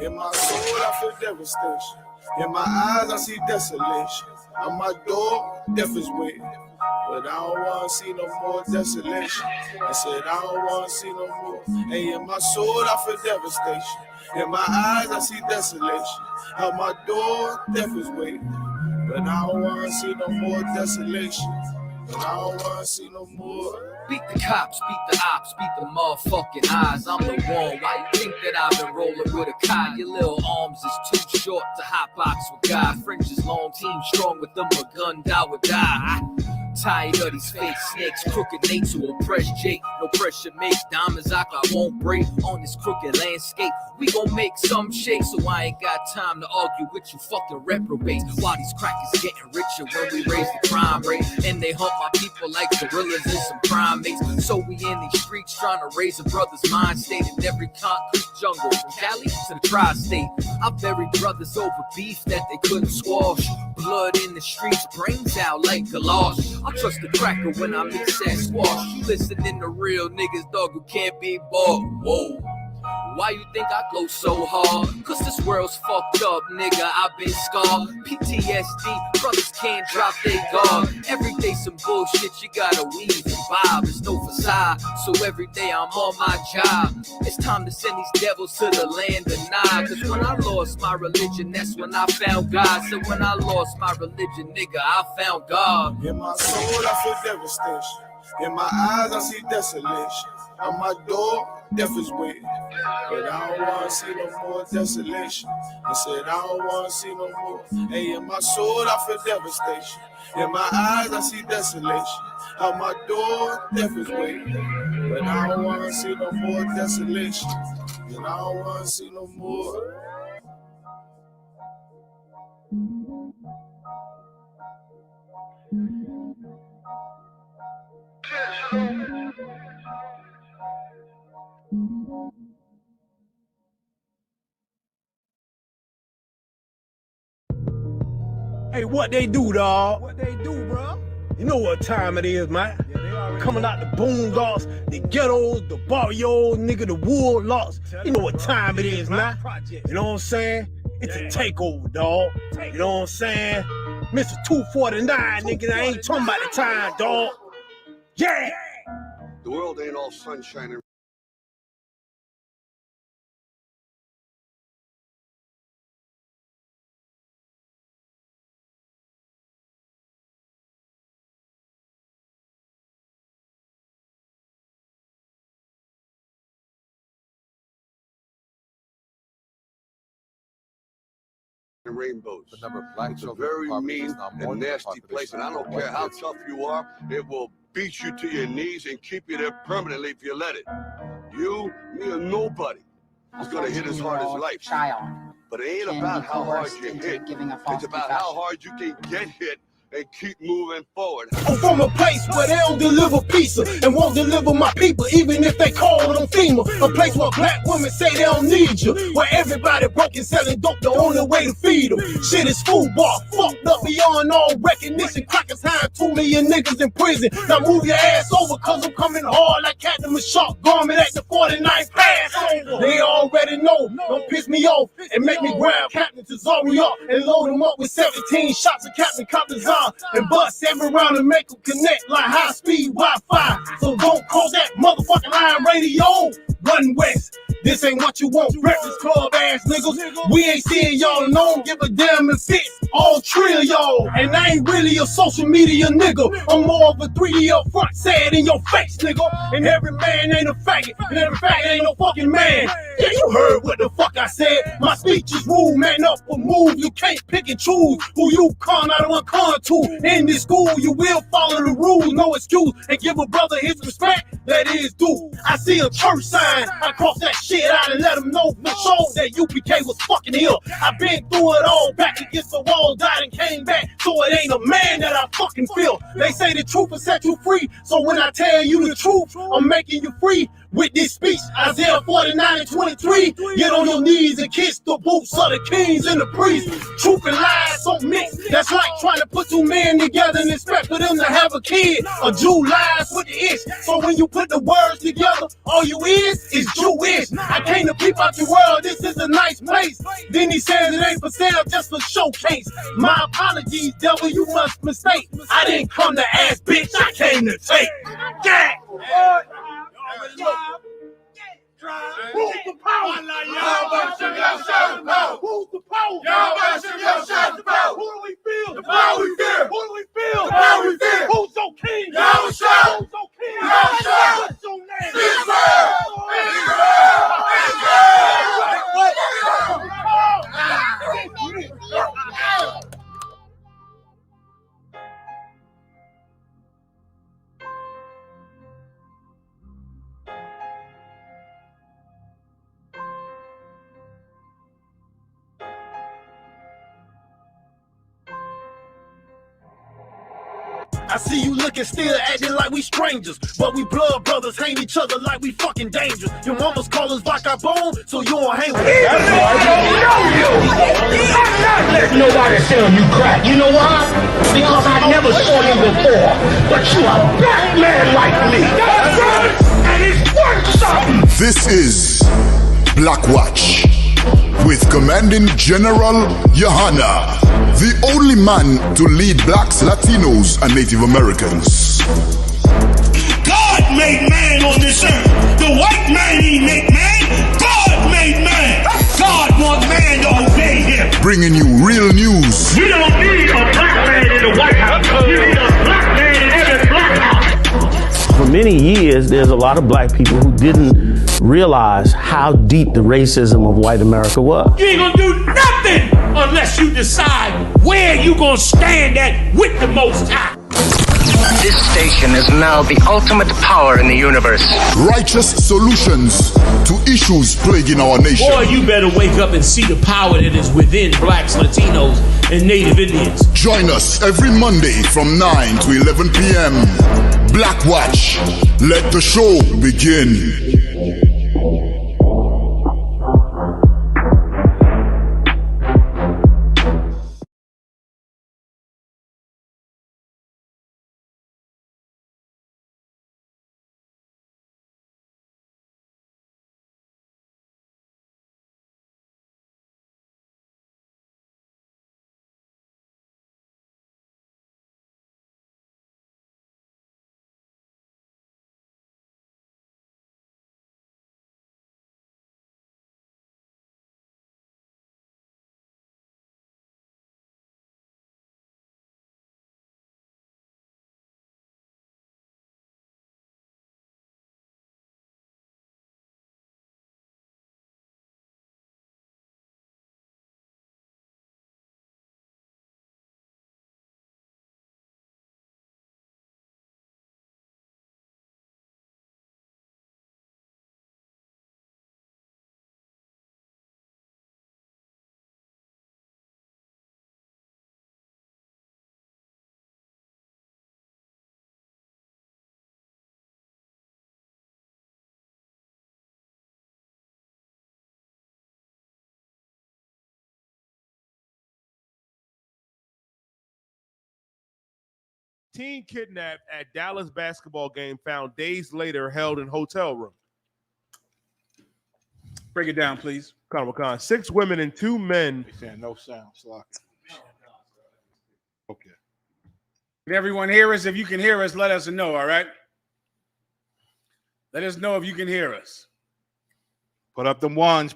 In my soul, I feel devastation. In my eyes, I see desolation. On my door, death is waiting. But I don't want to see no more desolation. I said I don't want to see no more. Hey, in my soul, I feel devastation. In my eyes, I see desolation. On my door, death is waiting. But I don't want to see no more desolation. But I don't want to see no more. Beat the cops, beat the ops, beat the motherfucking eyes. I'm the one. Why you think that I've been rolling with a Kai? Your little arms is too short to hotbox with God. Fringes long, team strong with them a gun, die would die. Tired of these fake snakes, crooked Nate to oppress Jake. No pressure makes diamonds I won't break on this crooked landscape. We gon' make some shake, so I ain't got time to argue with you fucking reprobates. While these crackers getting richer when we raise the crime rate, and they hunt my people like gorillas and some primates. So we in these streets trying to raise a brother's mind state in every concrete jungle, from Cali to the tri-state. I buried brothers over beef that they couldn't squash. Blood in the streets, brains out like galosh. I trust the cracker when I mix that squash. You listening to real niggas, dog, who can't be bought. Whoa. Why you think I go so hard? Cause this world's fucked up, nigga, I've been scarred. PTSD, brothers can't drop their guard. Every day some bullshit, you gotta weave and bob. It's no facade, so every day I'm on my job. It's time to send these devils to the land of Nod. Cause when I lost my religion, that's when I found God. So when I lost my religion, nigga, I found God. In my soul, I feel devastation. In my eyes, I see desolation. On my door, death is waiting. But I don't want to see no more desolation. I said I don't want to see no more. Hey, in my soul, I feel devastation. In my eyes, I see desolation. On my door, death is waiting. But I don't want to see no more desolation. And I don't want to see no more. Hey, what they do, dawg? What they do, bro? You know what time it is, man. Yeah, coming out the boondocks, the ghettos, the barrios, nigga, the wood lots. You know what time it is, man. You know what I'm saying? It's a takeover, dawg. You know what I'm saying? Mr. 249, nigga, I ain't talking about the time, dawg. Yeah! The world ain't all sunshine and rainbows. The number of black it's a children very in poverty mean is now more and than the nasty place, population and I don't of care white how kids. tough you are, it will beat you to your knees and keep you there permanently if you let it. You, me, or nobody is going to hit as hard as life. But it ain't about how hard you hit. It's about how hard you can get hit and keep moving forward. I'm from a place where they don't deliver pizza and won't deliver my people, even if they call them FEMA. A place where black women say they don't need you, where everybody broke and selling dope, the only way to feed them. Shit is football, fucked up beyond all recognition. Crackers hiring 2 million niggas in prison. Now move your ass over, cause I'm coming hard like Captain Mashak Garment at the 49th pass over. They already know, don't piss me off and make me grab Captain Tazari up and load him up with 17 shots of Captain Cottazar and bust every round and make them connect like high-speed Wi-Fi. So don't call that motherfucking line radio. Run west. This ain't what you want, breakfast club ass niggas. We ain't seeing y'all and don't give a damn if it's all three of y'all. And I ain't really a social media nigga. I'm more of a 3D up front, say it in your face, nigga. And every man ain't a faggot, and every faggot ain't no fucking man. Yeah, you heard what the fuck I said. My speech is rude, man up or move. You can't pick and choose who you con out of one con to. In this school, you will follow the rules, no excuse, and give a brother his respect that is due. I see a church sign, I cross that shit out and let them know for sure that UPK was fucking here. I've been through it all, back against the wall, died and came back, so it ain't a man that I fucking feel. They say the truth will set you free, so when I tell you the truth, I'm making you free. With this speech, Isaiah 49 and 23, get on your knees and kiss the boots of the kings and the priests. Truth and lies so mixed. That's like trying to put two men together and expect for them to have a kid. A Jew lies with the ish. So when you put the words together, all you is Jewish. I came to peep out your world, this is a nice place. Then he says it ain't for sale, just for showcase. My apologies, devil, you must mistake. I didn't come to ask, bitch, I came to take. Yeah! Who's the power? Who's the power? Who do we feel? The power we fear. Who do we feel? The power we fear. Who's so king? Who's so king? What's your name? Israel. I see you looking still acting like we strangers, but we blood brothers, hang each other like we fucking dangerous. Your mama's call us vagabond, so you don't hang with us. That's why I don't know you. I'm not letting nobody sell you crack. You know why? Because I never saw you before. But you a black man like me. That's right. And it's worth something. This is Black Watch with Commanding General Yohanna, the only man to lead blacks, Latinos, and Native Americans. God made man on this earth. The white man he make man. God made man. God wants man to obey him. Bringing you real news. We don't need a black man in the White House. We need a black man in every black house. For many years, there's a lot of black people who didn't realize how deep the racism of white America was. You ain't gonna do nothing unless you decide where you gonna stand at with the Most High. This station is now the ultimate power in the universe. Righteous solutions to issues plaguing our nation. Boy, you better wake up and see the power that is within blacks, Latinos, and Native Indians. Join us every Monday from 9 to 11 p.m. Black Watch. Let the show begin. Teen kidnapped at Dallas basketball game found days later held in hotel room. Break it down, please. Khan. 6 women and 2 men. No sound. Okay. Can everyone hear us? If you can hear us, let us know, all right? Let us know if you can hear us. Put up them ones.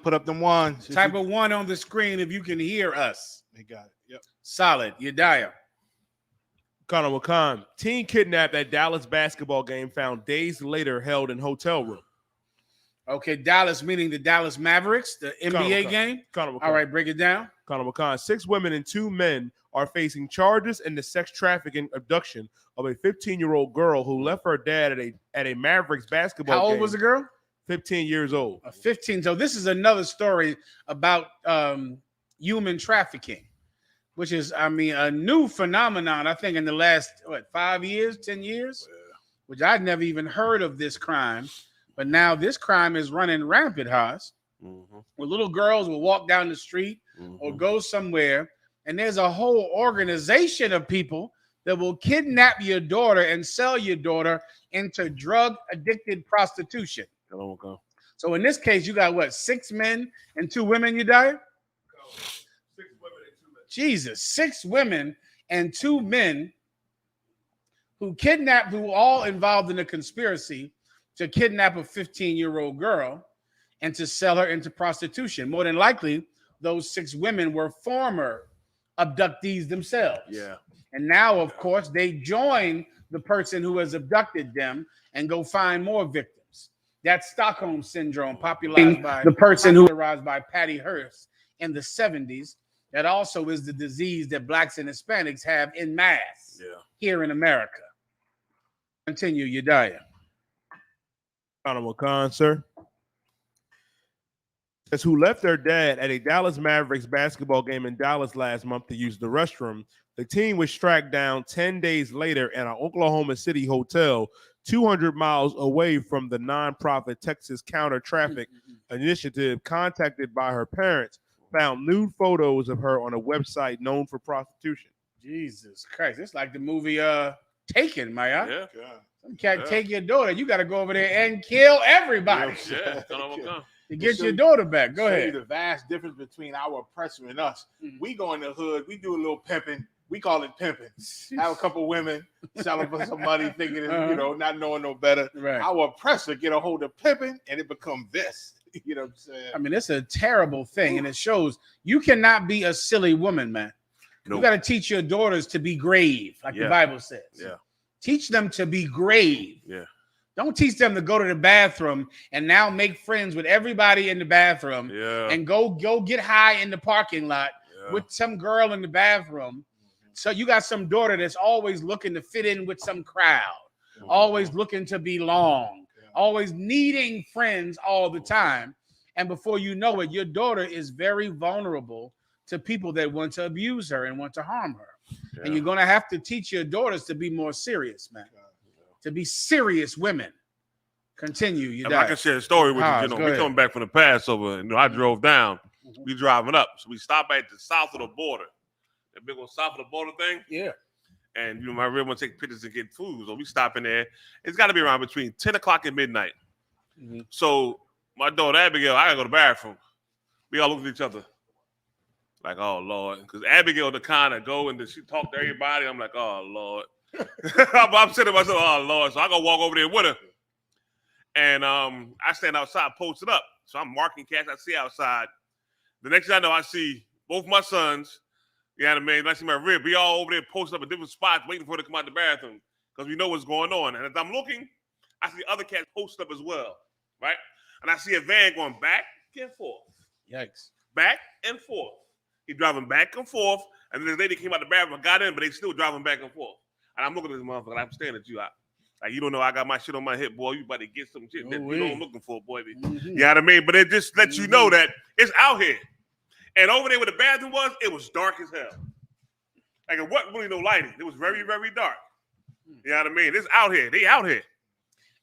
Type of 1 on the screen if you can hear us. They got it. Yep. Solid. Yediah. Khan. Teen kidnapped at Dallas basketball game found days later held in hotel room. Okay, Dallas meaning the Dallas Mavericks, the NBA game. All right, break it down. Khan. 6 women and 2 men are facing charges in the sex trafficking abduction of a 15-year-old girl who left her dad at a Mavericks basketball game. How old was the girl? 15 years old. 15. So this is another story about human trafficking, which is, a new phenomenon, I think, in the last, 5 years, 10 years, which I'd never even heard of this crime. But now this crime is running rampant, Haas, where little girls will walk down the street or go somewhere And there's a whole organization of people that will kidnap your daughter and sell your daughter into drug-addicted prostitution. So in this case, you got what, 6 men and 2 women, you die? 6 women and 2 men. Jesus, 6 women and 2 men who kidnapped, who all involved in a conspiracy to kidnap a 15-year-old girl and to sell her into prostitution. More than likely, those 6 women were former abductees themselves. Yeah. And now, of course, they join the person who has abducted them and go find more victims. That's Stockholm syndrome, popularized by Patty Hearst in the 70s. That also is the disease that blacks and Hispanics have in mass here in America. Continue, Yedaya. Honorable Khan, sir. Who left their dad at a Dallas Mavericks basketball game in Dallas last month to use the restroom. The team was tracked down 10 days later at an Oklahoma City hotel 200 miles away from the nonprofit Texas Counter Traffic Initiative. Contacted by her parents, found nude photos of her on a website known for prostitution. Jesus Christ. It's like the movie Taken, man. Yeah. Some cat take your daughter. You got to go over there and kill everybody. To get your daughter back. Go ahead. The vast difference between our oppressor and us. We go in the hood, we do a little pimping. We call it pimping. Have a couple women selling for some money, thinking it's, not knowing no better. Right. Our oppressor get a hold of pimping, and it become this. You know what I'm saying? I mean, it's a terrible thing, and it shows you cannot be a silly woman, man. Nope. You got to teach your daughters to be grave, like the Bible says. Yeah. Teach them to be grave. Yeah. Don't teach them to go to the bathroom and now make friends with everybody in the bathroom and go get high in the parking lot with some girl in the bathroom. So you got some daughter that's always looking to fit in with some crowd, always looking to belong, always needing friends all the time. And before you know it, your daughter is very vulnerable to people that want to abuse her and want to harm her. Yeah. And you're going to have to teach your daughters to be more serious, man. To be serious women. Continue. I can share a story with you. We coming back from the Passover. I drove down. We driving up. So we stop at the south of the border. That big old south of the border thing. Yeah. And my real want to take pictures and get food. So we stop in there. It's got to be around between 10 o'clock and midnight. So my daughter Abigail, I got to go to the bathroom. We all look at each other. Like, oh, Lord. Because Abigail the kind of go and she talk to everybody. I'm like, oh, Lord. I'm sitting myself, oh, Lord. So I go walk over there with her. And I stand outside, posted up. So I'm marking cats I see outside. The next thing I know, I see both my sons. I see my rib. We all over there posted up in different spots waiting for her to come out the bathroom because we know what's going on. And as I'm looking, I see other cats posted up as well, right? And I see a van going back and forth. Yikes. Back and forth. He's driving back and forth. And then this lady came out the bathroom and got in, but they still driving back and forth. And I'm looking at this motherfucker. I'm staring at you. Like, you don't know I got my shit on my hip, boy. You about to get some shit that you know I'm looking for, boy. You know what I mean? But it just lets you know that it's out here. And over there where the bathroom was, it was dark as hell. Like, it wasn't really no lighting. It was very, very dark. You know what I mean? It's out here. They out here.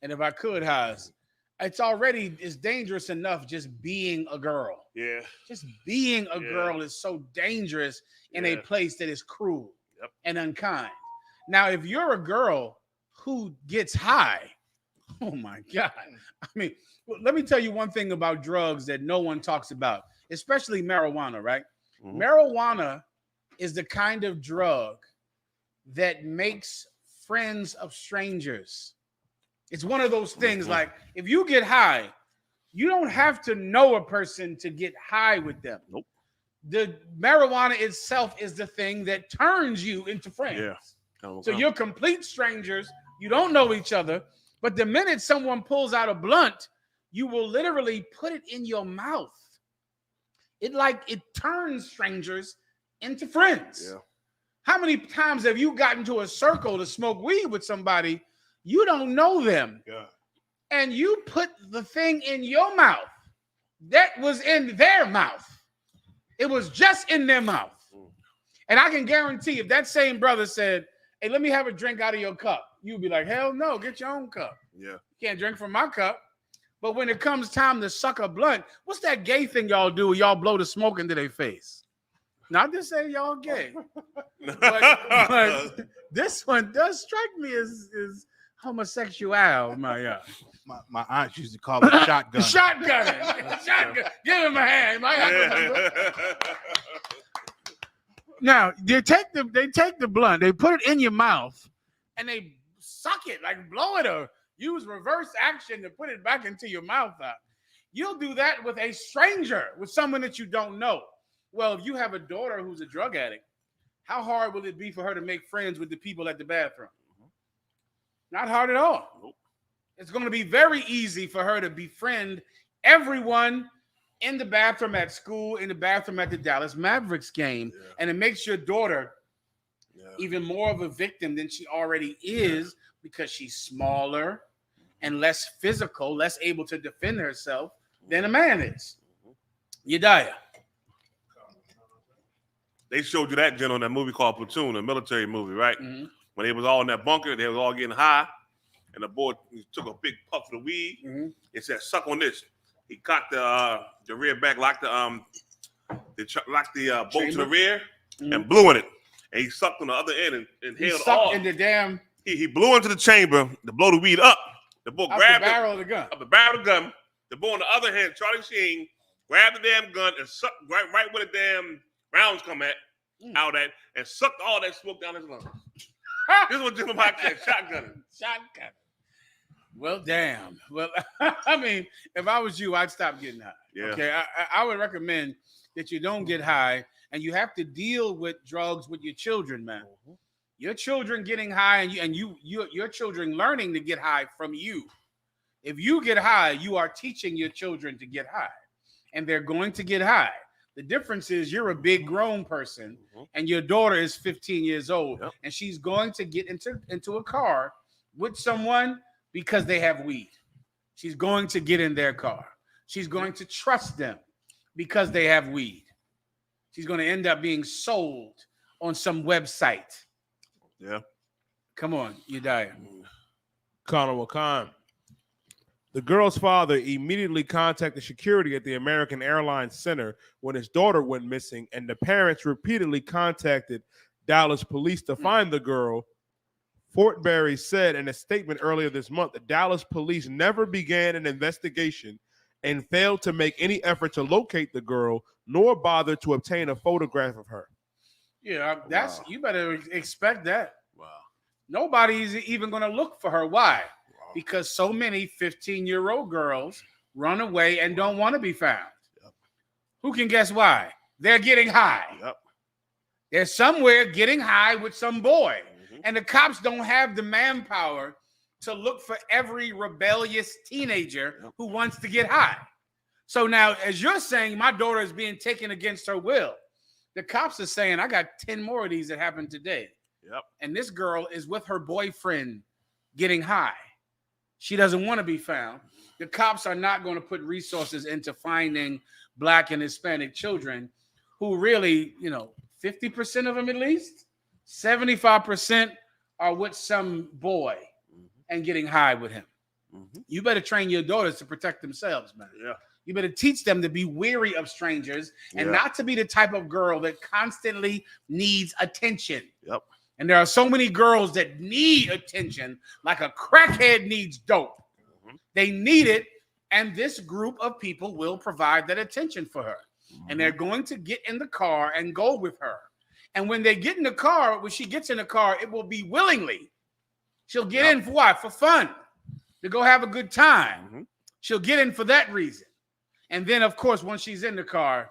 And if I could, Haas, it's dangerous enough just being a girl. Yeah. Just being a girl is so dangerous in a place that is cruel and unkind. Now, if you're a girl who gets high, oh my God. I mean, let me tell you one thing about drugs that no one talks about, especially marijuana, right? Marijuana is the kind of drug that makes friends of strangers. It's one of those things like if you get high, you don't have to know a person to get high with them. Nope. The marijuana itself is the thing that turns you into friends. Yeah. So you're complete strangers. You don't know each other. But the minute someone pulls out a blunt, you will literally put it in your mouth. It turns strangers into friends. Yeah. How many times have you gotten to a circle to smoke weed with somebody? You don't know them. Yeah. And you put the thing in your mouth that was in their mouth. It was just in their mouth. And I can guarantee if that same brother said, hey, let me have a drink out of your cup, you'd be like, hell no, get your own cup. Yeah. You can't drink from my cup. But when it comes time to suck a blunt, what's that gay thing y'all do? Y'all blow the smoke into their face. Not to say y'all gay, but this one does strike me as homosexual. My aunt used to call it shotgun. Shotgun. Give him a hand. My aunt. Now they take the blunt, they put it in your mouth, and they suck it, like blow it, or use reverse action to put it back into your mouth. You'll do that with a stranger, with someone that you don't know. Well, if you have a daughter who's a drug addict, how hard will it be for her to make friends with the people at the bathroom? Not hard at all. Nope. It's going to be very easy for her to befriend everyone in the bathroom at school, in the bathroom at the Dallas Mavericks game, and it makes your daughter even more of a victim than she already is because she's smaller and less physical, less able to defend herself than a man is. Yediah. They showed you that, Jen, on that movie called Platoon, a military movie, right? When they was all in that bunker, they was all getting high, and the boy took a big puff of the weed and said, "Suck on this." He cocked the rear back, locked the bolt to the rear, and blew in it. And he sucked on the other end and inhaled all. In the damn. He blew into the chamber to blow the weed up. The boy grabbed the barrel of the gun. Up the barrel of the gun. The boy on the other hand, Charlie Sheen, grabbed the damn gun and sucked right where the damn rounds come at, out at, and sucked all that smoke down his lungs. This is what Jim Mike said, shotgunning. Shotgun. Well, damn. Well, I mean, if I was you, I'd stop getting high. Yeah. Okay, I would recommend that you don't get high, and you have to deal with drugs with your children, man. Your children getting high, and your children learning to get high from you. If you get high, you are teaching your children to get high, and they're going to get high. The difference is you're a big grown person, and your daughter is 15 years old, and she's going to get into a car with someone because they have weed. She's going to get in their car. She's going to trust them because they have weed. She's going to end up being sold on some website. Yeah. Come on, Yediah. Connor Wakan. The girl's father immediately contacted security at the American Airlines Center when his daughter went missing, and the parents repeatedly contacted Dallas police to find the girl. Fort Berry said in a statement earlier this month that Dallas police never began an investigation and failed to make any effort to locate the girl, nor bother to obtain a photograph of her. Yeah, you better expect that. Wow. Nobody's even going to look for her. Why? Because so many 15-year-old girls run away and don't want to be found. Who can guess why? They're getting high. They're somewhere getting high with some boy. And the cops don't have the manpower to look for every rebellious teenager who wants to get high. So now, as you're saying, my daughter is being taken against her will. The cops are saying, I got 10 more of these that happened today. And this girl is with her boyfriend getting high. She doesn't want to be found. The cops are not going to put resources into finding Black and Hispanic children who really, 50% of them at least, 75% are with some boy and getting high with him. You better train your daughters to protect themselves, man. You better teach them to be wary of strangers and not to be the type of girl that constantly needs attention. And there are so many girls that need attention like a crackhead needs dope. They need it, and this group of people will provide that attention for her. And they're going to get in the car and go with her. And when they get in the car, when she gets in the car, it will be willingly. She'll get in for what? For fun, to go have a good time. She'll get in for that reason. And then, of course, once she's in the car,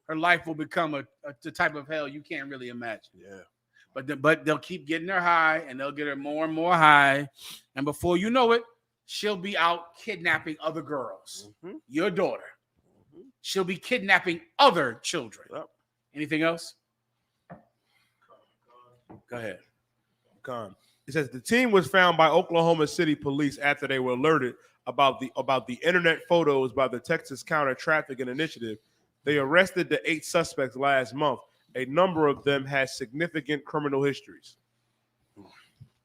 her life will become the type of hell you can't really imagine. But they'll keep getting her high, and they'll get her more and more high. And before you know it, she'll be out kidnapping other girls. Your daughter. She'll be kidnapping other children. Anything else? Go ahead. It says the team was found by Oklahoma City police after they were alerted about the internet photos by the Texas Counter Trafficking Initiative. They arrested the 8 suspects last month. A number of them had significant criminal histories.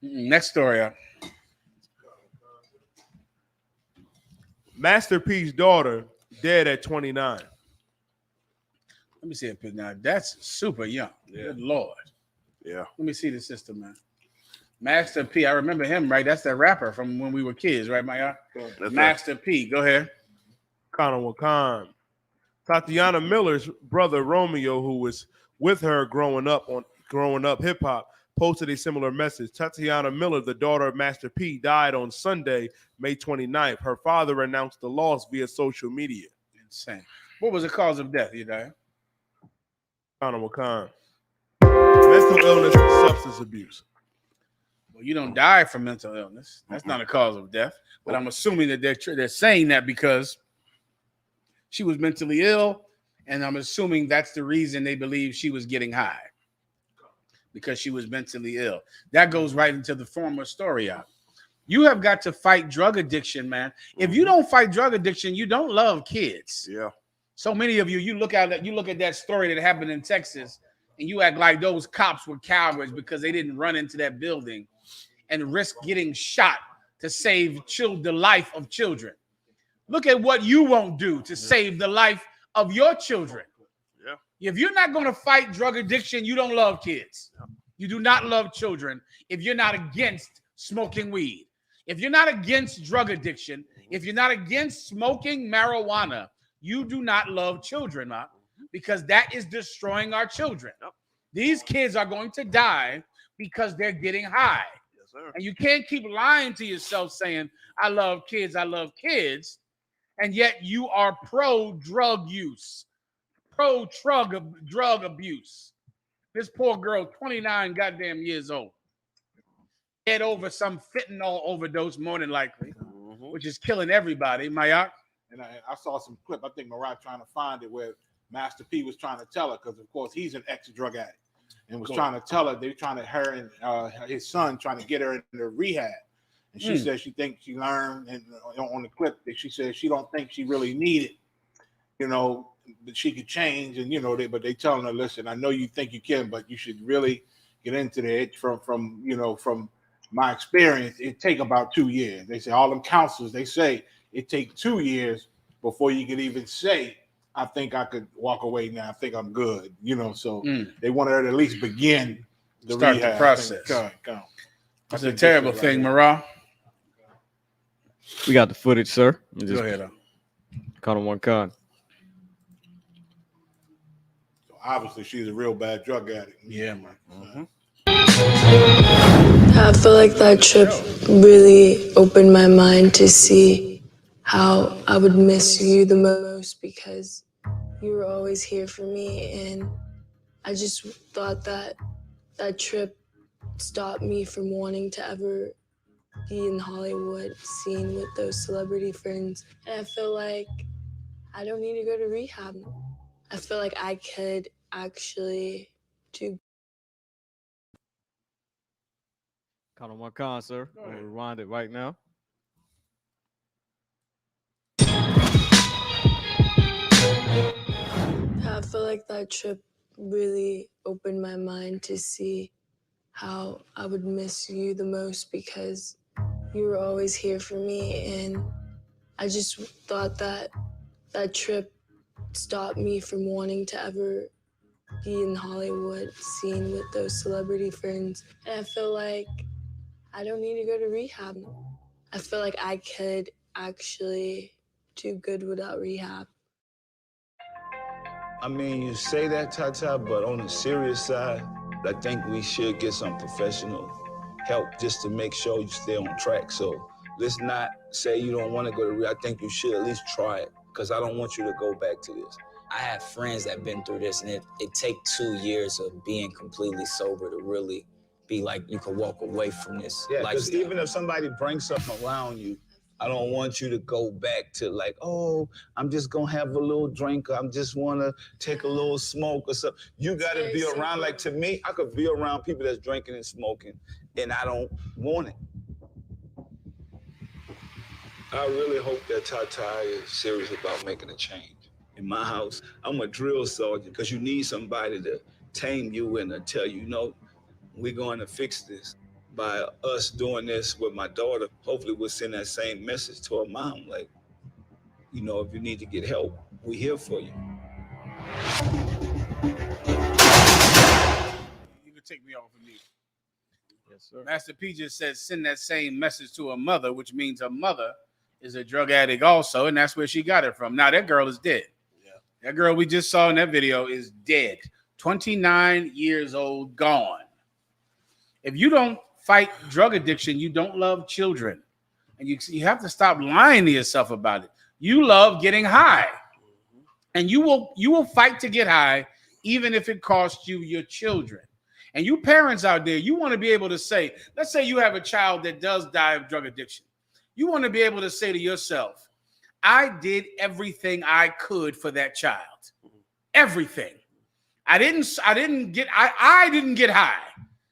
Next story. Master P's daughter dead at 29. Let me see it now. That's super young. Yeah. Good Lord. Yeah. Let me see the system, man. Master P. I remember him, right? That's that rapper from when we were kids, right, Maya? Master P. Go ahead. Kana Wakan. Tatiana Miller's brother Romeo, who was with her growing up hip hop, posted a similar message. Tatiana Miller, the daughter of Master P, died on Sunday, May 29th. Her father announced the loss via social media. Insane. What was the cause of death, you die? Kana Wakan. Mental illness and substance abuse. Well, you don't die from mental illness. That's not a cause of death. But I'm assuming that they're saying that because she was mentally ill, and I'm assuming that's the reason they believe she was getting high, because she was mentally ill. That goes right into the former story out. You have got to fight drug addiction, man. If you don't fight drug addiction, you don't love kids. Yeah. So many of you look at that story that happened in Texas, and you act like those cops were cowards because they didn't run into that building and risk getting shot to save the life of children. Look at what you won't do to save the life of your children. Yeah. If you're not going to fight drug addiction, you don't love kids. You do not love children if you're not against smoking weed. If you're not against drug addiction, if you're not against smoking marijuana, you do not love children, because that is destroying our children. These kids are going to die because they're getting high. Yes, sir. And you can't keep lying to yourself saying, I love kids, and yet you are pro-drug use, pro-drug abuse. This poor girl, 29 goddamn years old, head over some fentanyl overdose, more than likely, which is killing everybody. Mayak? And I saw some clip. I think Mariah trying to find it where Master P was trying to tell her, because of course he's an ex-drug addict, and was trying to tell her, they were trying to, her and his son trying to get her into rehab. And she said she thinks she learned, and on the clip that she said she don't think she really needed, that she could change, and but they telling her, listen, I know you think you can, but you should really get into it. From my experience, it take about 2 years. They say all them counselors, they say it takes 2 years before you can even say, I think I could walk away now. I think I'm good. So they wanted her to at least begin start rehab. The process. Come. That's a terrible thing, Marah. We got the footage, sir. Go ahead. Caught him one con. So obviously, she's a real bad drug addict. Yeah, man. I feel like that trip really opened my mind to see how I would miss you the most, because you were always here for me, and I just thought that that trip stopped me from wanting to ever be in Hollywood scene with those celebrity friends. And I feel like I don't need to go to rehab. I feel like I could actually do. Caught him one con, sir. We'll rewind it right now. I feel like that trip really opened my mind to see how I would miss you the most, because you were always here for me, and I just thought that that trip stopped me from wanting to ever be in Hollywood scene with those celebrity friends. And I feel like I don't need to go to rehab. I feel like I could actually do good without rehab. I mean, you say that, Tata, but on the serious side, I think we should get some professional help just to make sure you stay on track. So let's not say you don't want to go to rehab. I think you should at least try it, because I don't want you to go back to this. I have friends that have been through this, and it takes 2 years of being completely sober to really be like you can walk away from this Yeah, because lifestyle. even if somebody brings something around you, I don't want you to go back to like, oh, I'm just gonna have a little drink, I just wanna take a little smoke or something. You gotta be around, like to me, I could be around people that's drinking and smoking, and I don't want it. I really hope that Tata is serious about making a change. In my house, I'm a drill sergeant, because you need somebody to tame you and to tell you, no, we're going to fix this. By us doing this with my daughter, hopefully we'll send that same message to her mom. Like, if you need to get help, we're here for you. take me off of me. Yes, sir. Master P just said send that same message to her mother, which means her mother is a drug addict also, and that's where she got it from. Now that girl is dead. Yeah. That girl we just saw in that video is dead. 29 years old, gone. If you don't fight drug addiction, you don't love children. And you have to stop lying to yourself about it. You love getting high. And you will fight to get high, even if it costs you your children. And you parents out there, you want to be able to say, let's say you have a child that does die of drug addiction. You want to be able to say to yourself, I did everything I could for that child. Everything. I didn't get high.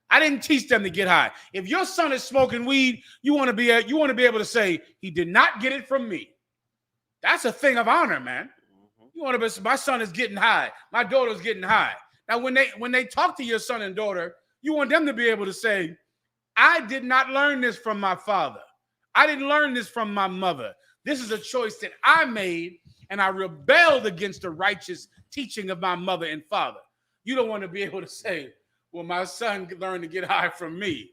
I didn't teach them to get high. If your son is smoking weed, you want to be able to say he did not get it from me. That's a thing of honor, man. You want to be, my son is getting high. My daughter's getting high. Now, when they talk to your son and daughter, you want them to be able to say, I did not learn this from my father. I didn't learn this from my mother. This is a choice that I made, and I rebelled against the righteous teaching of my mother and father. You don't want to be able to say, well, my son learned to get high from me.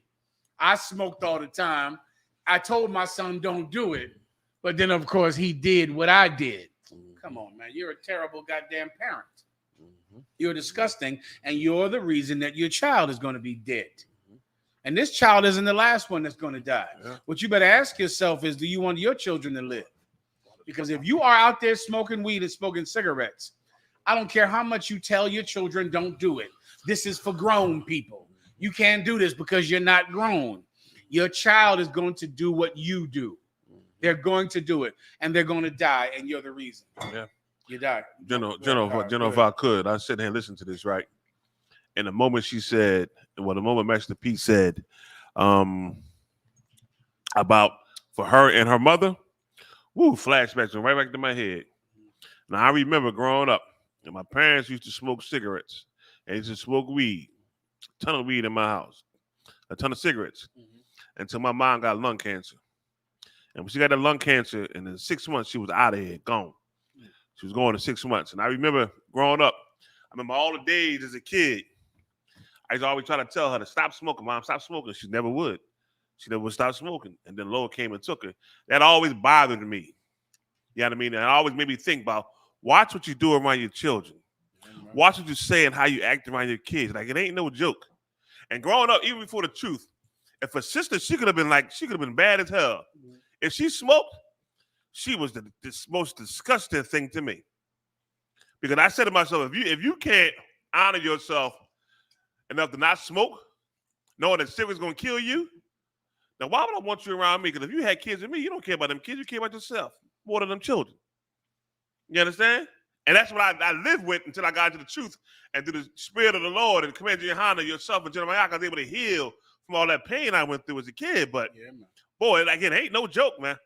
I smoked all the time. I told my son don't do it. But then, of course, he did what I did. Come on, man. You're a terrible goddamn parent. You're disgusting, and you're the reason that your child is going to be dead. And this child isn't the last one that's going to die. Yeah. What you better ask yourself is, do you want your children to live? Because if you are out there smoking weed and smoking cigarettes, I don't care how much you tell your children don't do it. This is for grown people. You can't do this because you're not grown. Your child is going to do what you do. They're going to do it, and they're going to die, and you're the reason. Yeah. You die. General, if I could, I sit here and listen to this, right? And the moment she said, the moment Master P said about for her and her mother, flashbacks went right back to my head. Now, I remember growing up, and my parents used to smoke cigarettes. They used to smoke weed, a ton of weed in my house, a ton of cigarettes, until my mom got lung cancer. And when she got that lung cancer, and in 6 months, she was out of here, gone. She was going to 6 months. And I remember growing up, I remember all the days as a kid, I used to always try to tell her to stop smoking. Mom, stop smoking. She never would. She never would stop smoking. And then Lord came and took her. That always bothered me. You know what I mean? And it always made me think about, watch what you do around your children. Watch what you say and how you act around your kids. Like, it ain't no joke. And growing up, even before the truth, if a sister, she could have been bad as hell. If she smoked, she was the most disgusting thing to me. Because I said to myself, if you can't honor yourself enough to not smoke, knowing that cigarette's going to kill you, then why would I want you around me? Because if you had kids with me, you don't care about them kids. You care about yourself more than them children. You understand? And that's what I lived with until I got into the truth and through the spirit of the Lord and command GEN.YAHANNA, yourself, and GEN.YAHANNA, I was able to heal from all that pain I went through as a kid. But boy, like, it ain't no joke, man.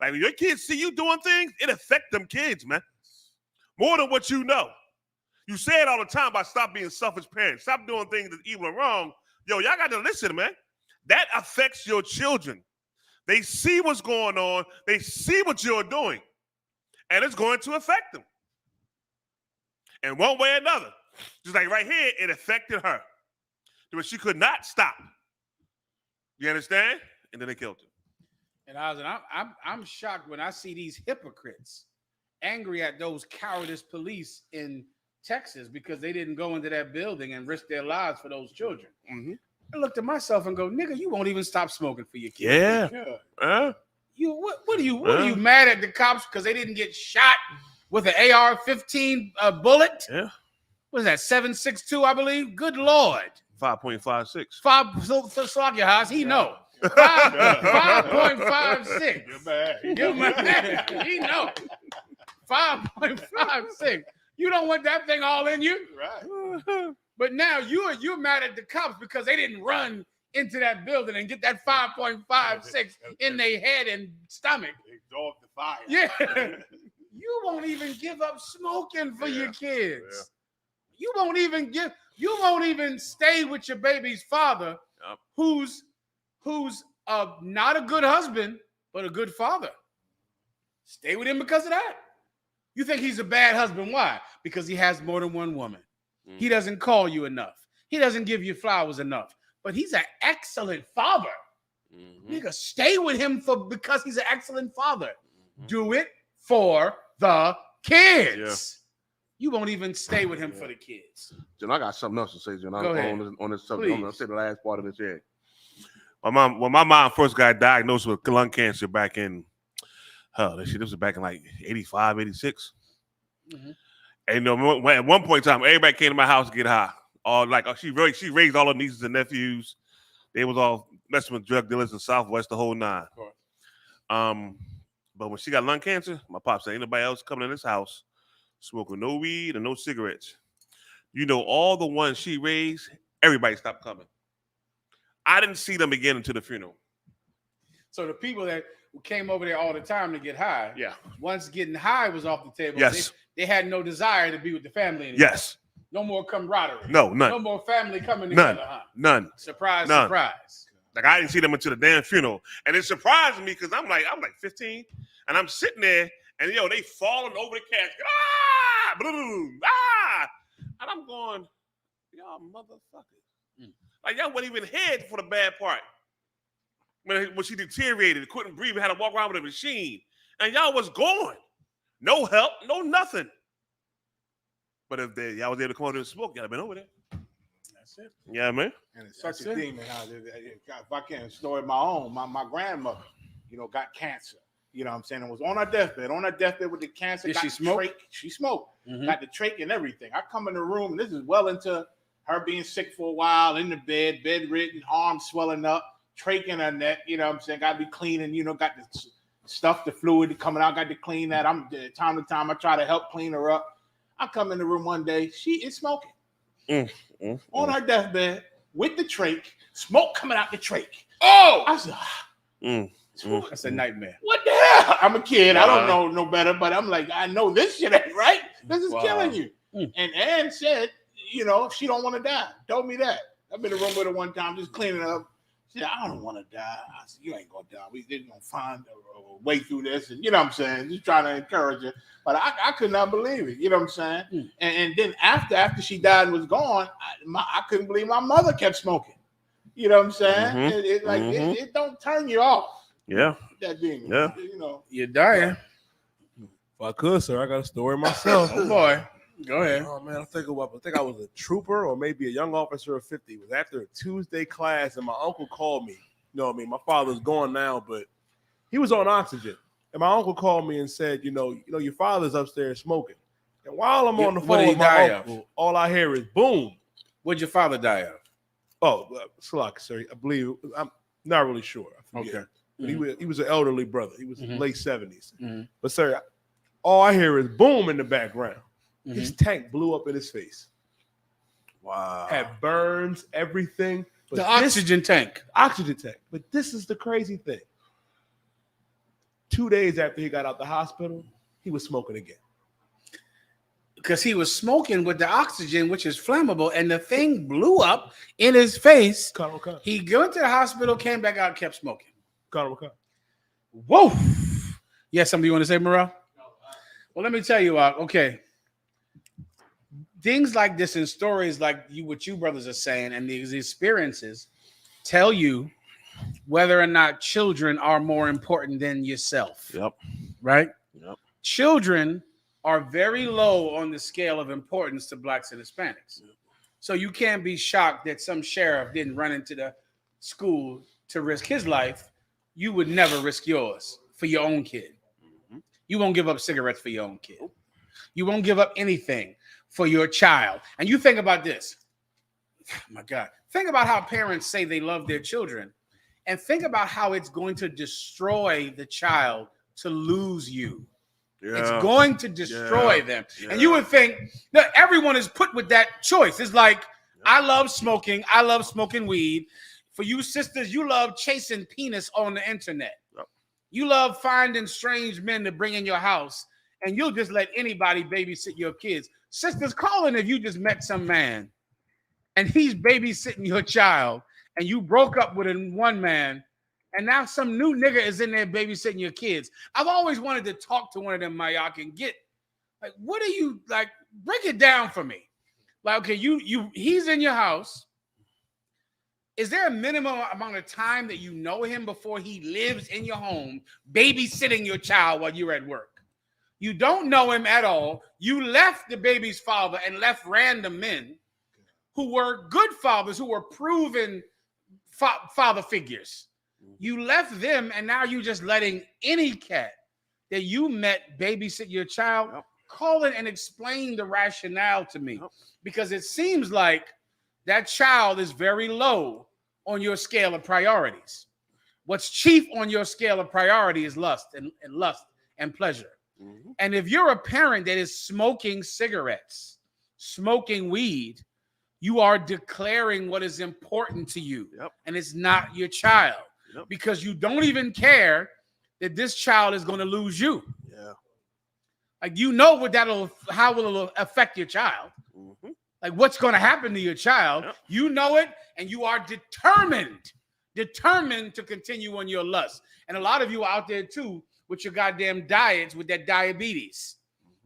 Like, when your kids see you doing things, it affects them kids, man. More than what you know. You say it all the time about stop being selfish parents. Stop doing things that's evil and wrong. Yo, y'all got to listen, man. That affects your children. They see what's going on. They see what you're doing. And it's going to affect them. In one way or another. Just like right here, it affected her. But she could not stop. You understand? And then they killed her. And I'm shocked when I see these hypocrites angry at those cowardice police in Texas because they didn't go into that building and risk their lives for those children. I looked at myself and go, nigga, you won't even stop smoking for your kids. Yeah. What are you mad at the cops because they didn't get shot with an AR-15 bullet? Yeah. What is that, 7.62, I believe? Good Lord. 5.56. So he know. 5.56. You're mad. He know. 5.56. You don't want that thing all in you. Right. But now you're mad at the cops because they didn't run into that building and get that 5.56 in their head and stomach. They absorbed the fire. Yeah. You won't even give up smoking for your kids. You won't even stay with your baby's father, who's not a good husband, but a good father. Stay with him because of that. You think he's a bad husband? Why? Because he has more than one woman. He doesn't call you enough. He doesn't give you flowers enough, but he's an excellent father. Nigga, stay with him because he's an excellent father. Do it for the kids. You won't even stay with him for the kids. Jen, I got something else to say, Jen. Go ahead. On this subject. I'm Please. gonna say the last part of this here. When my mom first got diagnosed with lung cancer back in, this was back in like 85, 86. And at one point in time, everybody came to my house to get high. She raised all her nieces and nephews. They was all messing with drug dealers in Southwest, the whole nine. But when she got lung cancer, my pop said, ain't nobody else coming in this house smoking no weed and no cigarettes. You know, all the ones she raised, everybody stopped coming. I didn't see them again until the funeral. So the people that came over there all the time to get high, once getting high was off the table, they had no desire to be with the family anymore. Yes. No more camaraderie. No, none. No more family coming together, huh? None. Surprise, None. surprise. Like I didn't see them until the damn funeral. And it surprised me because I'm like 15 and I'm sitting there and they falling over the casket. Ah! Boom! Ah! And I'm going, y'all motherfuckers. Like y'all wasn't even here for the bad part. When she deteriorated, couldn't breathe, had to walk around with a machine. And y'all was gone. No help, no nothing. But if y'all was able to come over and smoke, y'all have been over there. That's it. Yeah, man. And it's such a thing, man. If I can't story my own, my grandmother, got cancer. You know what I'm saying? It was on her deathbed. On her deathbed with the cancer. Did she smoke? She smoked. Got the trach and everything. I come in the room, and this is well into her being sick for a while, in the bed, bedridden, arms swelling up, trach in her neck. You know what I'm saying? Got to be cleaning, got the stuff, the fluid coming out, got to clean that. Time to time, I try to help clean her up. I come in the room one day, she is smoking. On her deathbed with the trach, smoke coming out the trach. Oh! I said, that's a nightmare. What the hell? I'm a kid. I don't know no better, but I'm like, I know this shit ain't right. This is killing you. And Ann said, she don't want to die. Told me that. I've been in the room with her one time, just cleaning up. She said, I don't want to die. I said, you ain't going to die. We're going to find a way through this. And you know what I'm saying? Just trying to encourage her. But I could not believe it. You know what I'm saying? And then after she died and was gone, I couldn't believe my mother kept smoking. You know what I'm saying? It don't turn you off. Yeah. That being, you're dying. If I could, sir, I got a story myself. Oh boy, go ahead. Oh man, I think I was a trooper or maybe a young officer of 50. It was after a Tuesday class, and my uncle called me. You know what I mean? My father's gone now, but he was on oxygen. And my uncle called me and said, your father's upstairs smoking. And while I'm on the phone with my uncle, all I hear is boom. What'd your father die of? Oh, Slock, sir. I believe I'm not really sure. I forget. Okay. But he was an elderly brother. He was in late 70s. But sir, all I hear is boom in the background. His tank blew up in his face. Wow. Had burns, everything. But the oxygen tank. Oxygen tank. But this is the crazy thing. 2 days after he got out the hospital, he was smoking again. Because he was smoking with the oxygen, which is flammable, and the thing blew up in his face. He went to the hospital, came back out, kept smoking. Whoa. You have something you want to say, Morel? Well, let me tell you, okay. Things like this and stories like what you brothers are saying and these experiences tell you whether or not children are more important than yourself. Yep. Right? Yep. Children are very low on the scale of importance to blacks and Hispanics. So you can't be shocked that some sheriff didn't run into the school to risk his life. You would never risk yours for your own kid. You won't give up cigarettes for your own kid. You won't give up anything for your child. And you think about this. Oh my God. Think about how parents say they love their children. And think about how it's going to destroy the child to lose you. Yeah. It's going to destroy them. Yeah. And you would think that everyone is put with that choice. It's like, I love smoking. I love smoking weed. For you sisters, you love chasing penis on the internet. Yep. You love finding strange men to bring in your house, and you'll just let anybody babysit your kids. Sisters, call in if you just met some man, and he's babysitting your child, and you broke up with one man, and now some new nigga is in there babysitting your kids. I've always wanted to talk to one of them, Mayak, and get, like, what are you, like, break it down for me. Like, okay, he's in your house. Is there a minimum amount of time that you know him before he lives in your home, babysitting your child while you're at work? You don't know him at all. You left the baby's father and left random men who were good fathers, who were proven father figures. You left them, and now you're just letting any cat that you met babysit your child. Call it and explain the rationale to me, because it seems like that child is very low on your scale of priorities. What's chief on your scale of priority is lust and pleasure. And if you're a parent that is smoking cigarettes, smoking weed, you are declaring what is important to you, and it's not your child, because you don't even care that this child is going to lose you. Like, you know what how will it affect your child? Like, what's going to happen to your child? You know it, and you are determined to continue on your lust. And a lot of you out there too, with your goddamn diets, with that diabetes.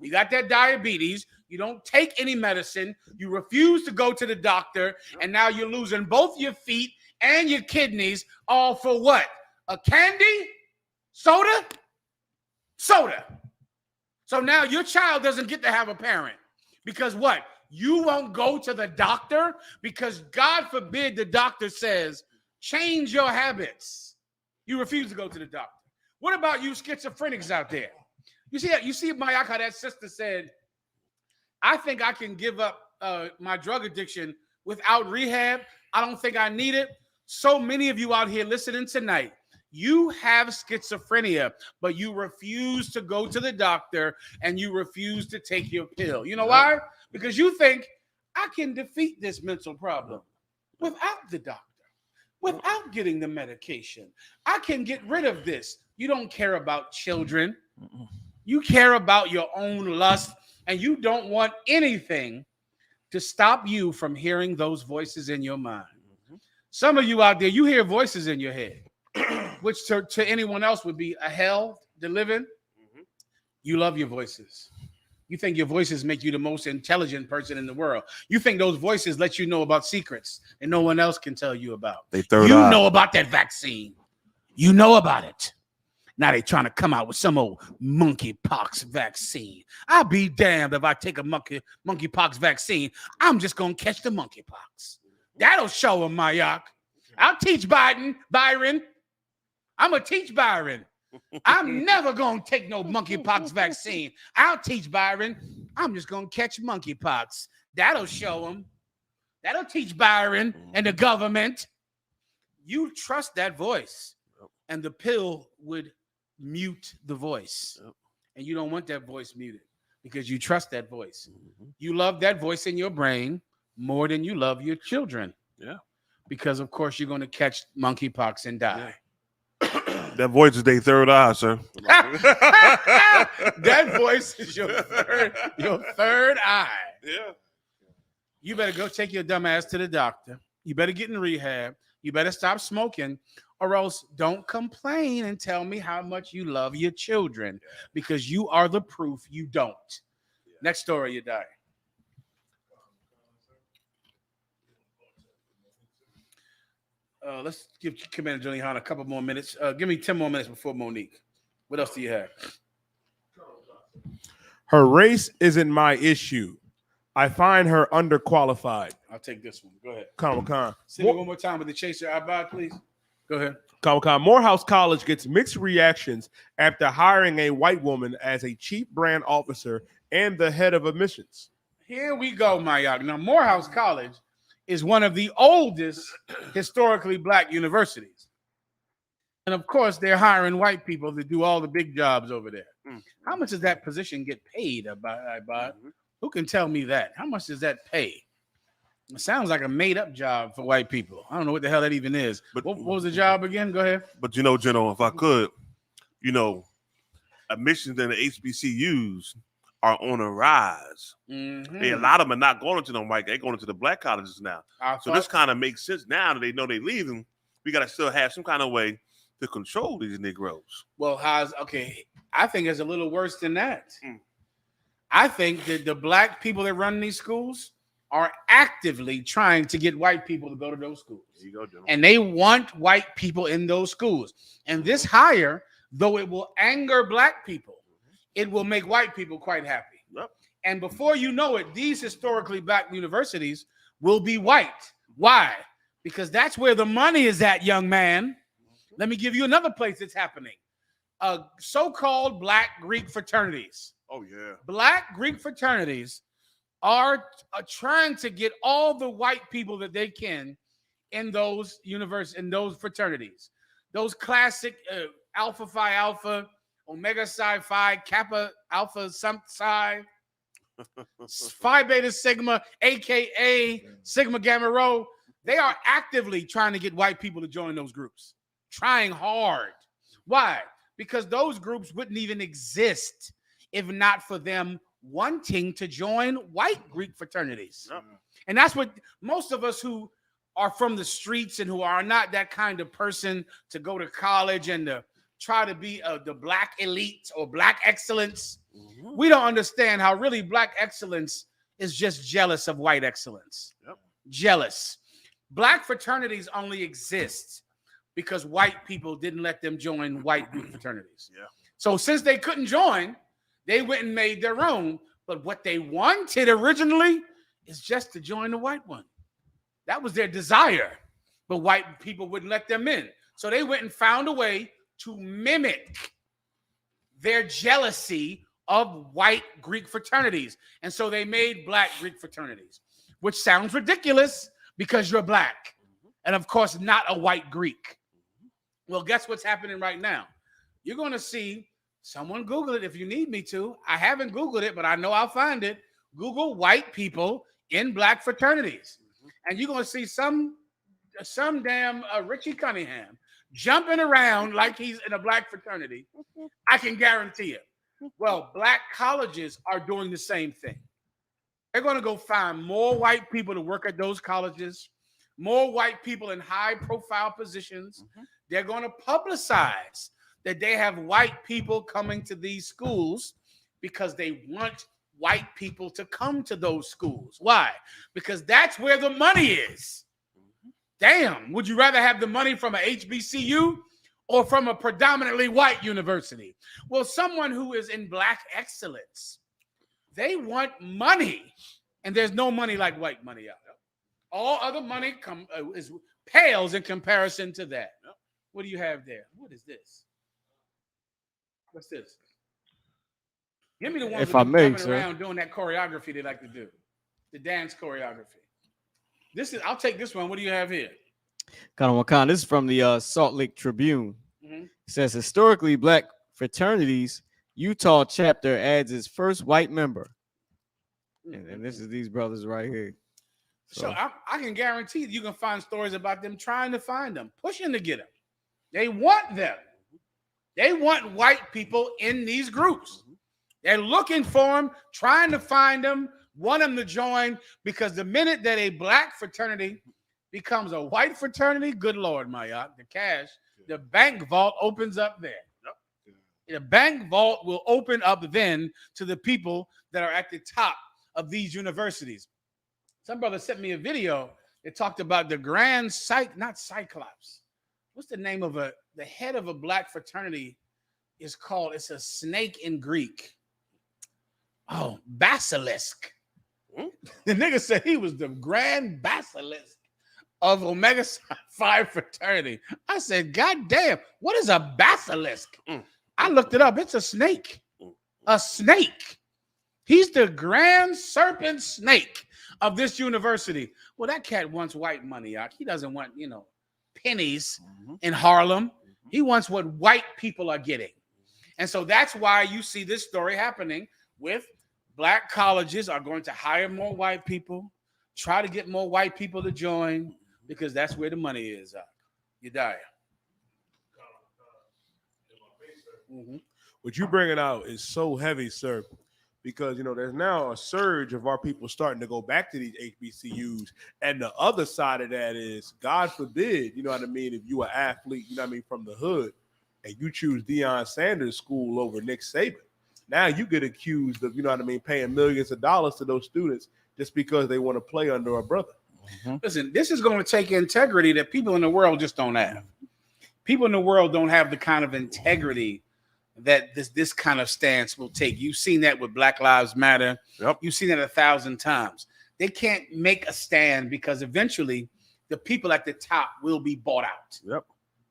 You got that diabetes. You don't take any medicine. You refuse to go to the doctor. And now you're losing both your feet and your kidneys, all for what? A candy? Soda? Soda. So now your child doesn't get to have a parent. Because what? You won't go to the doctor because, God forbid, the doctor says, change your habits. You refuse to go to the doctor. What about you schizophrenics out there? You see, Mayak, how that sister said, I think I can give up my drug addiction without rehab. I don't think I need it. So many of you out here listening tonight, you have schizophrenia, but you refuse to go to the doctor and you refuse to take your pill. You know why? Because you think, I can defeat this mental problem without the doctor, without getting the medication. I can get rid of this. You don't care about children. You care about your own lust, and you don't want anything to stop you from hearing those voices in your mind. Some of you out there, you hear voices in your head, which to anyone else would be a hell to live in. You love your voices. You think your voices make you the most intelligent person in the world. You think those voices let you know about secrets and no one else can tell you about. You know about that vaccine. You know about it. Now they trying to come out with some old monkeypox vaccine. I'll be damned if I take a monkeypox vaccine. I'm just going to catch the monkeypox. That'll show him, Mayak. I'll teach Byron. I'm going to teach Byron. I'm never going to take no monkeypox vaccine. I'll teach Byron. I'm just going to catch monkeypox. That'll show him. That'll teach Byron and the government. You trust that voice, and the pill would mute the voice. And you don't want that voice muted because you trust that voice. You love that voice in your brain more than you love your children. Because, of course, you're going to catch monkeypox and die. That voice is their third eye, sir. That voice is your third eye. Yeah. You better go take your dumb ass to the doctor. You better get in rehab. You better stop smoking, or else don't complain and tell me how much you love your children, because you are the proof you don't. Next story, you die. Let's give Commander GEN.YAHANNA a couple more minutes. Give me 10 more minutes before Monique. What else do you have? Her race isn't my issue. I find her underqualified. I'll take this one. Go ahead. Khan. Say it one more time with the chaser. Abad, please. Go ahead. Khan. Morehouse College gets mixed reactions after hiring a white woman as a chief brand officer and the head of admissions. Here we go, Mayak. Now, Morehouse College is one of the oldest historically black universities. And of course, they're hiring white people to do all the big jobs over there. How much does that position get paid, Abad? Who can tell me that? How much does that pay? It sounds like a made-up job for white people. I don't know what the hell that even is. But what was the job again? Go ahead. But, General, if I could, admissions in the HBCUs are on a rise. A lot of them are not going to them, they're going to the black colleges now. So this kind of makes sense now that they know they're leaving. We got to still have some kind of way to control these Negroes. Well, I think it's a little worse than that. I think that the black people that run these schools are actively trying to get white people to go to those schools. There you go, Jim. And they want white people in those schools. And this hire, though it will anger black people, it will make white people quite happy. Yep. And before you know it, these historically black universities will be white. Why? Because that's where the money is at, young man. Let me give you another place that's happening. So-called black Greek fraternities. Oh, yeah. Black Greek fraternities are trying to get all the white people that they can in those fraternities. Those classic Alpha Phi Alpha, Omega Psi Phi, Kappa Alpha Psi, Phi Beta Sigma, aka Sigma Gamma Rho. They are actively trying to get white people to join those groups. Trying hard. Why? Because those groups wouldn't even exist if not for them wanting to join white Greek fraternities. Yep. And that's what most of us who are from the streets and who are not that kind of person to go to college and to try to be the black elite or black excellence, we don't understand how really black excellence is just jealous of white excellence. Yep. Jealous. Black fraternities only exist because white people didn't let them join white Greek fraternities. Yeah. So since they couldn't join, they went and made their own. But what they wanted originally is just to join the white one. That was their desire. But white people wouldn't let them in. So they went and found a way to mimic their jealousy of white Greek fraternities. And so they made black Greek fraternities, which sounds ridiculous because you're black. And of course, not a white Greek. Well, guess what's happening right now? You're going to see, someone Google it if you need me to. I haven't Googled it, but I know I'll find it. Google white people in black fraternities. And you're going to see some damn Richie Cunningham jumping around like he's in a black fraternity. I can guarantee it. Well, black colleges are doing the same thing. They're going to go find more white people to work at those colleges, more white people in high-profile positions. They're going to publicize that they have white people coming to these schools because they want white people to come to those schools. Why? Because that's where the money is. Damn, would you rather have the money from a HBCU or from a predominantly white university? Well, someone who is in black excellence, they want money, and there's no money like white money out there. All other money pales in comparison to that. What do you have there? What is this? What's this? Give me the ones If that I may, jumping sir. around doing that choreography they like to do, the dance choreography. I'll take this one. What do you have here? Wakhan, this is from the Salt Lake Tribune. Mhm. It says historically black fraternities, Utah chapter adds its first white member. And this is these brothers right here. So I can guarantee you can find stories about them trying to find them, pushing to get them. They want them. They want white people in these groups. They're looking for them, trying to find them, want them to join, because the minute that a black fraternity becomes a white fraternity, good Lord, Mayat, the cash, the bank vault opens up there. The bank vault will open up then to the people that are at the top of these universities. Some brother sent me a video that talked about the Grand Cyclops. What's the name of the head of a black fraternity is called, it's a snake in Greek. Oh, Basilisk. The nigga said he was the Grand Basilisk of Omega Phi fraternity. I said, God damn, what is a basilisk? I looked it up. It's a snake. A snake. He's the grand serpent snake of this university. Well, that cat wants white money out. He doesn't want, pennies in Harlem. He wants what white people are getting. And so that's why you see this story happening with black colleges are going to hire more white people, try to get more white people to join, because that's where the money is. You die. What you bringing out is so heavy, sir, because there's now a surge of our people starting to go back to these HBCUs, and the other side of that is, God forbid, if you an athlete, from the hood, and you choose Deion Sanders' school over Nick Saban, now you get accused of, paying millions of dollars to those students just because they want to play under a brother. Listen, this is going to take integrity that people in the world just don't have. People in the world don't have the kind of integrity that this kind of stance will take. You've seen that with Black Lives Matter. Yep. You've seen that 1,000 times. They can't make a stand because eventually the people at the top will be bought out. Yep.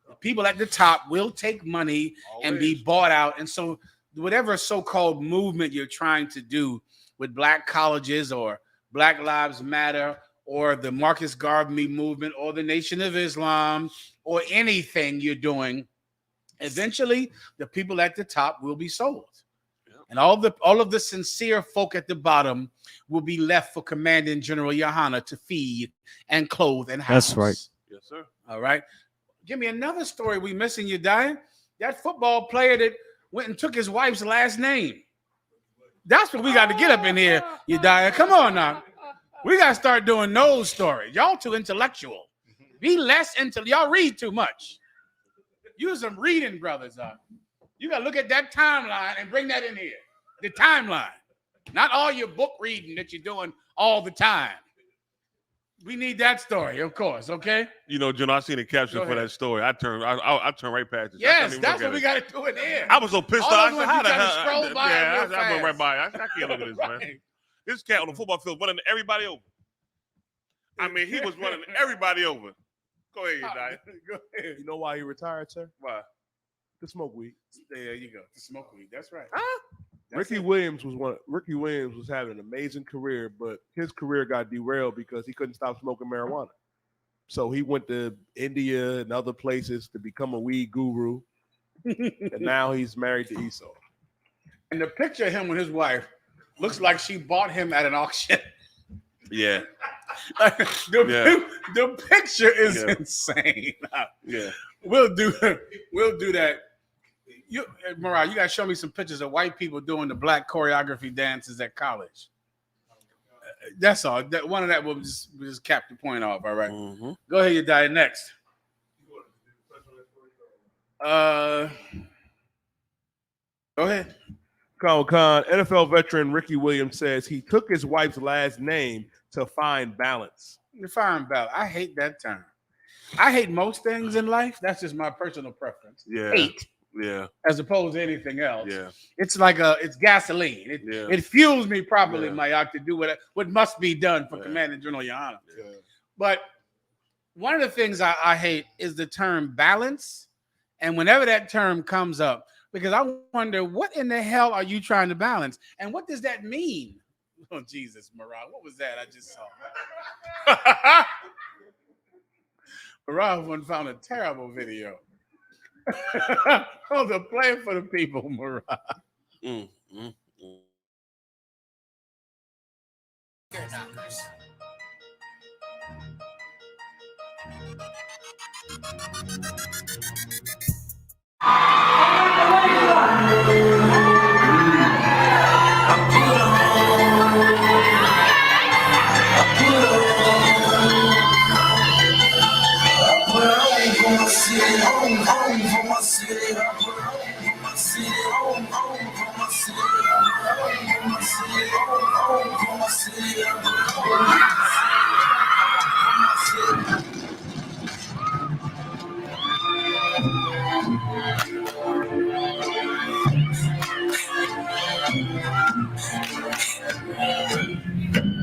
The people at the top will take money and be bought out. And so whatever so-called movement you're trying to do with black colleges or Black Lives Matter or the Marcus Garvey movement or the Nation of Islam or anything you're doing, eventually the people at the top will be sold. And all of the sincere folk at the bottom will be left for Commanding General Yahanna to feed and clothe and house. That's right. Yes, sir. All right. Give me another story we missing, you dying. That football player that went and took his wife's last name. That's what we got to get up in here, you dying. Come on now. We got to start doing those stories. Y'all too intellectual. Be less intellectual. Y'all read too much. You some reading brothers are. You got to look at that timeline and bring that in here. The timeline. Not all your book reading that you're doing all the time. We need that story, of course, okay? You know, Jen, I seen the caption for that story. I turned right past it. Yes, that's what we got to do in here. I was so pissed off. How the hell? Scroll by I went right by. I can't look at this, man. This cat on the football field running everybody over. I mean, he was running everybody over. Go ahead, Diane. Go ahead. You know why he retired, sir? Why? To smoke weed. There you go. To smoke weed. That's right. Ricky Williams was having an amazing career, but his career got derailed because he couldn't stop smoking marijuana. So he went to India and other places to become a weed guru. And now he's married to Esau. And the picture of him with his wife looks like she bought him at an auction. Yeah. The picture is insane. Yeah. We'll do that. Mariah, you gotta show me some pictures of white people doing the black choreography dances at college. That's all. One of that will just cap the point off. All right. Mm-hmm. Go ahead, you die next. Go ahead. Khan, NFL veteran Ricky Williams says he took his wife's last name to find balance. To find balance. I hate that term. I hate most things in life. That's just my personal preference. Yeah. Hate. Yeah. As opposed to anything else. Yeah. It's like it's gasoline. It fuels me properly, Mayak, to do what must be done for Commanding General Yahanna. Yeah. But one of the things I hate is the term balance. And whenever that term comes up, because I wonder, what in the hell are you trying to balance? And what does that mean? Oh, Jesus, Mariah, what was that I just saw? Mariah found a terrible video. Hold on, play it for the people, Mariah. Knockers.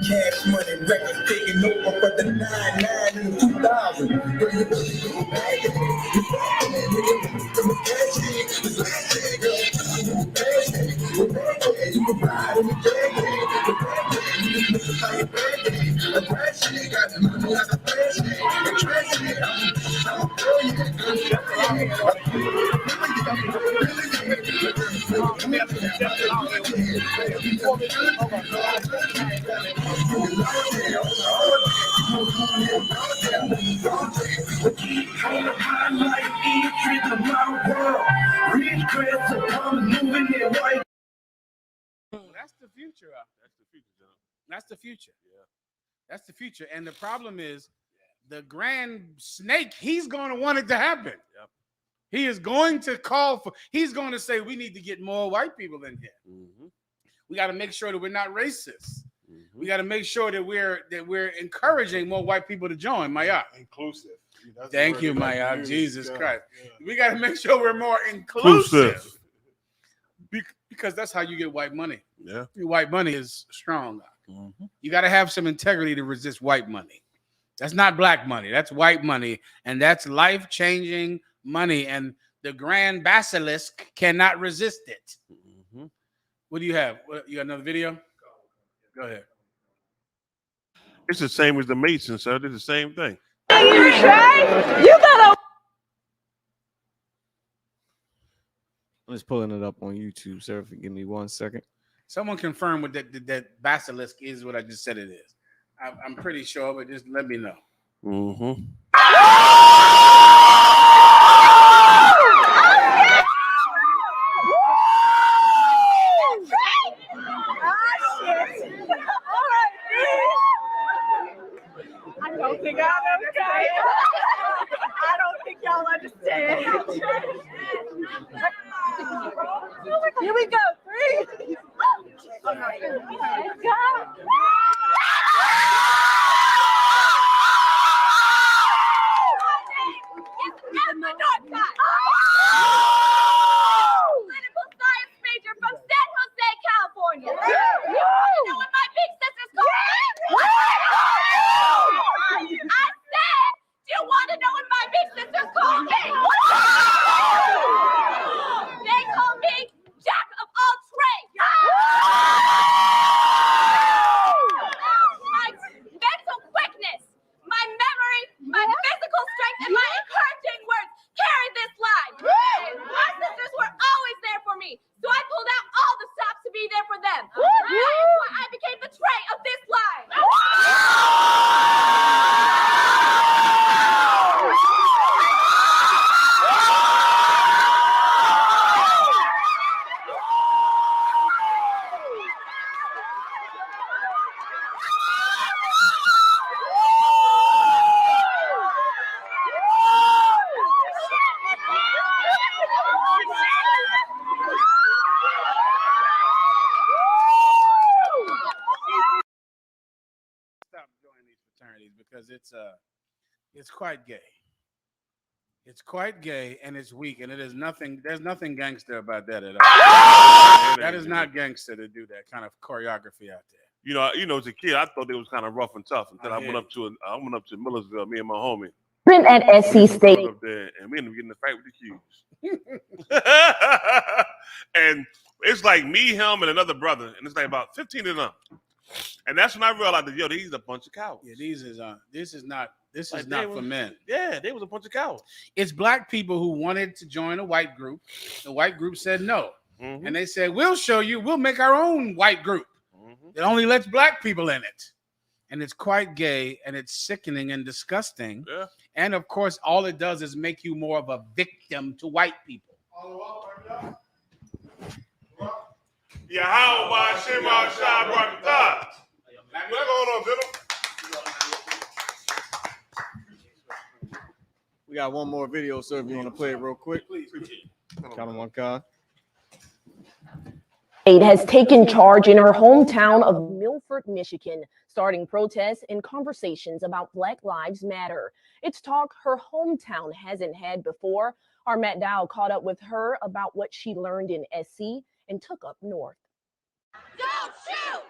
Cash money records taking over for the 99 in 2000. That's the future. That's the future. Yeah. That's the future. And the problem is the grand snake, he's going to want it to happen. Yep. He is going to he's going to say, we need to get more white people in here. Mm-hmm. We got to make sure that we're not racist. Mm-hmm. We got to make sure that we're encouraging more white people to join. Maya. Inclusive. Thank you, Maya. Jesus Christ. We got to make sure we're more Inclusive. inclusive. Because that's how you get white money. Yeah. White money is strong. You got to have some integrity to resist white money. That's not black money. That's white money. And that's life-changing money. And the grand basilisk cannot resist it. What do you have? You got another video? Go ahead. It's the same as the Masons, sir. It's the same thing. You gotta. I'm just pulling it up on YouTube, sir. If you give me 1 second. Someone confirm what that basilisk is what I just said it is. I'm pretty sure, but just let me know. I don't think I'm okay. I don't think y'all understand. Here we go. 3. Oh, no. Let's go. It's Emma Northcott. Political science major from San Jose, California. You want to know what my big sister's called? I said, do you want to know what my big sister's called me? They call me Jack of all trades. My mental quickness, my memory, my physical strength, and my encouraging words carry this line. My sisters were always there for me, so I pulled out all the stops to be there for them. That is why I became the tray of this line. Stop joining these fraternities because it's quite gay. It's quite gay and it's weak, and there's nothing gangster about that at all. That is not gangster to do that kind of choreography out there. You know, as a kid, I thought they was kind of rough and tough until I went up to Millersville, me and my homie. At SC State. Up there, and we ended up getting in a fight with the Qs. And it's like me, him, and another brother, and it's like about 15 of them. And that's when I realized that these are a bunch of cowards. Yeah, this is not for men. Yeah, they was a bunch of cowards. It's black people who wanted to join a white group. The white group said no. And they said, we'll show you, we'll make our own white group. It only lets black people in it. And it's quite gay, and it's sickening and disgusting. Yeah. And of course, all it does is make you more of a victim to white people. Yahweh Shema Shabbat. What's going on, Bill? We got one more video, sir, if you want to play it real quick. Please. Count on one card. Has taken charge in her hometown of Milford, Michigan, starting protests and conversations about Black Lives Matter. It's talk her hometown hasn't had before. Our Matt Dow caught up with her about what she learned in SC and took up north. Don't shoot!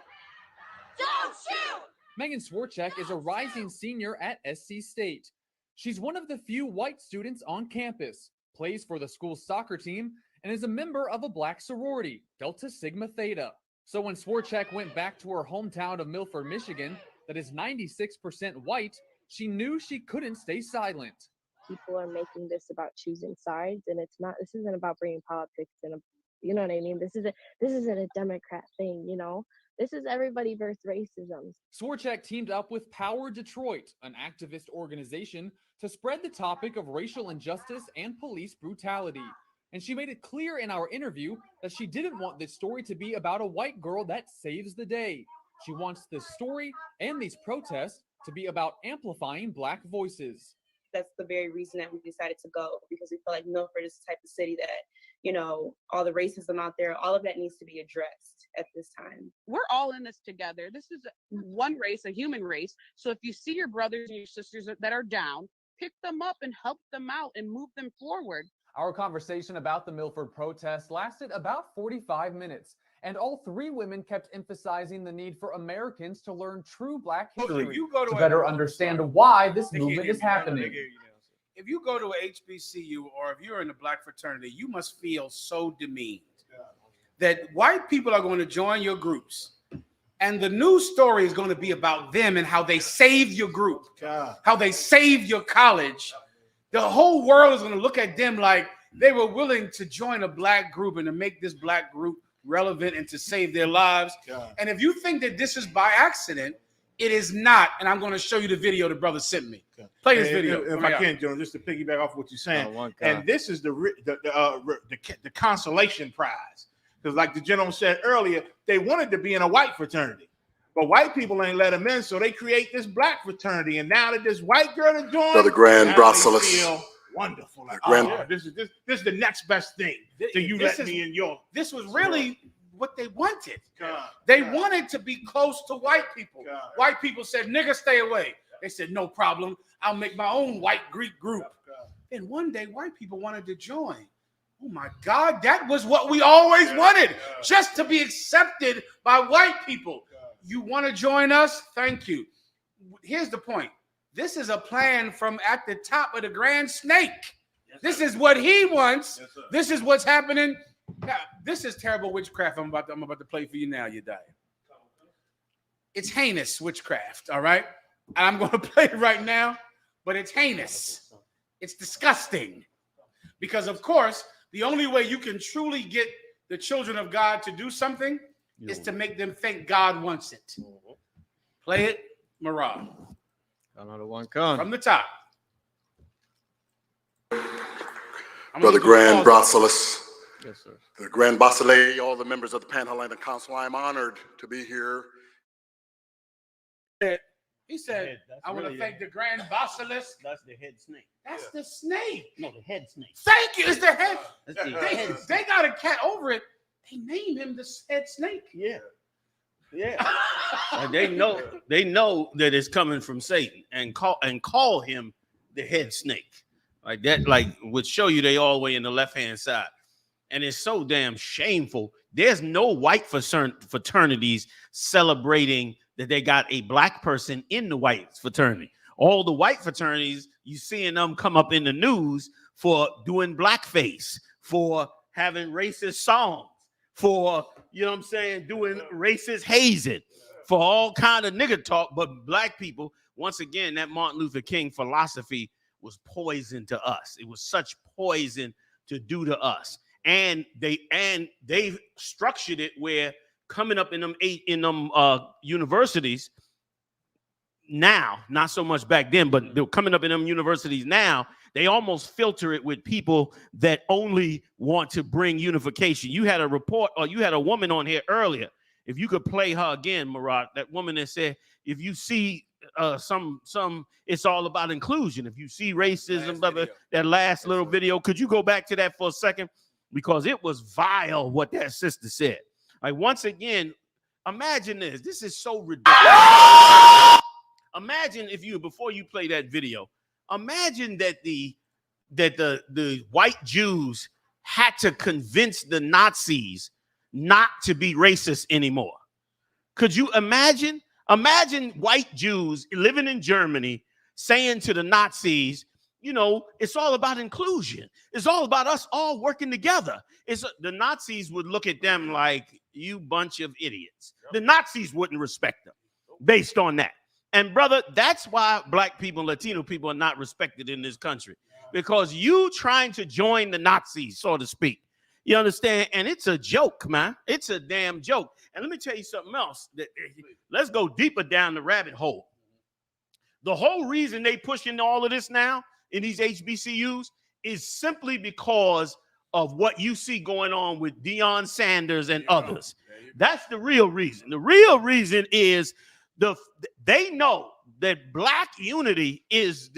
Don't shoot! Megan Swarchek is a rising senior at SC State. She's one of the few white students on campus, plays for the school's soccer team, and is a member of a black sorority, Delta Sigma Theta. So when Swarchek went back to her hometown of Milford, Michigan, that is 96% white, she knew she couldn't stay silent. People are making this about choosing sides, and this isn't about bringing politics in. You know what I mean? This isn't a Democrat thing, you know? This is everybody versus racism. Swarchek teamed up with Power Detroit, an activist organization, to spread the topic of racial injustice and police brutality. And she made it clear in our interview that she didn't want this story to be about a white girl that saves the day. She wants this story and these protests to be about amplifying Black voices. That's the very reason that we decided to go, because we feel like Milford is the type of city that, you know, all the racism out there, all of that needs to be addressed at this time. We're all in this together. This is one race, a human race. So if you see your brothers and your sisters that are down, pick them up and help them out and move them forward. Our conversation about the Milford protest lasted about 45 minutes, and all three women kept emphasizing the need for Americans to learn true Black history to better understand why this movement is happening. If you go to a HBCU or if you're in a Black fraternity, you must feel so demeaned that white people are going to join your groups. And the news story is going to be about them and how they saved your group, how they saved your college. The whole world is going to look at them like they were willing to join a Black group and to make this Black group relevant and to save their lives. And if you think that this is by accident, it is not. And I'm going to show you the video the brother sent me. Play this video. If I can, John, just to piggyback off what you're saying. And this is the consolation prize. Because like the gentleman said earlier, they wanted to be in a white fraternity. But white people ain't let them in, so they create this Black fraternity. And now that this white girl is joined, Brother Grand now Brasilis. they feel wonderful. Like, Grand- oh, yeah, this is the next best thing. So you let me in your. This was really what they wanted. They wanted to be close to white people. White people said, nigga, stay away. They said, no problem. I'll make my own white Greek group. Then one day, white people wanted to join. Oh my God, that was what we always wanted, just to be accepted by white people. You want to join us? Thank you. Here's the point. This is a plan from at the top of the Grand Snake. This is what he wants. This is what's happening. Now, this is terrible witchcraft I'm about to play for you now, you die. It's heinous witchcraft, all right? And I'm going to play it right now, but it's heinous. It's disgusting. Because, of course, the only way you can truly get the children of God to do something is to make them think God wants it. Play it, Marah. Another one come. From the top. Brother Grand Brasilis. Yes, sir. The Grand Basile, all the members of the Panhandle Council, I'm honored to be here. He said, I want to thank the Grand Basilisk. That's the head snake. That's the snake. No, the head snake. Thank you. It's the head. That's the head snake. They got a cat over it. They name him the head snake. Yeah. Yeah. They know that it's coming from Satan and call him the head snake. Like that, like would show you they all the way in the left-hand side. And it's so damn shameful. There's no white fraternities celebrating that they got a Black person in the white fraternity. All the white fraternities, you seeing them come up in the news for doing blackface, for having racist songs, for, you know what I'm saying, doing racist hazing, for all kind of nigga talk. But Black people, once again, that Martin Luther King philosophy was poison to us. It was such poison to do to us. And they structured it where coming up in them universities now, not so much back then, but they're coming up in them universities now, they almost filter it with people that only want to bring unification. You had a report, or you had a woman on here earlier. If you could play her again, Marat, that woman that said, if you see some, it's all about inclusion. If you see racism, that last little video, could you go back to that for a second? Because it was vile what that sister said. Like, once again, imagine this. This is so ridiculous. Imagine if you, before you play that video, imagine that the white Jews had to convince the Nazis not to be racist anymore. Could you imagine? Imagine white Jews living in Germany saying to the Nazis, you know, it's all about inclusion. It's all about us all working together. The Nazis would look at them like, you bunch of idiots. The Nazis wouldn't respect them based on that. And brother, that's why Black people, Latino people are not respected in this country, because you trying to join the Nazis, so to speak. You understand? And it's a joke, man. It's a damn joke. And let me tell you something else. Let's go deeper down the rabbit hole. The whole reason they pushing all of this now in these HBCUs is simply because of what you see going on with Deion Sanders and others. That's the real reason. The real reason is they know that Black unity is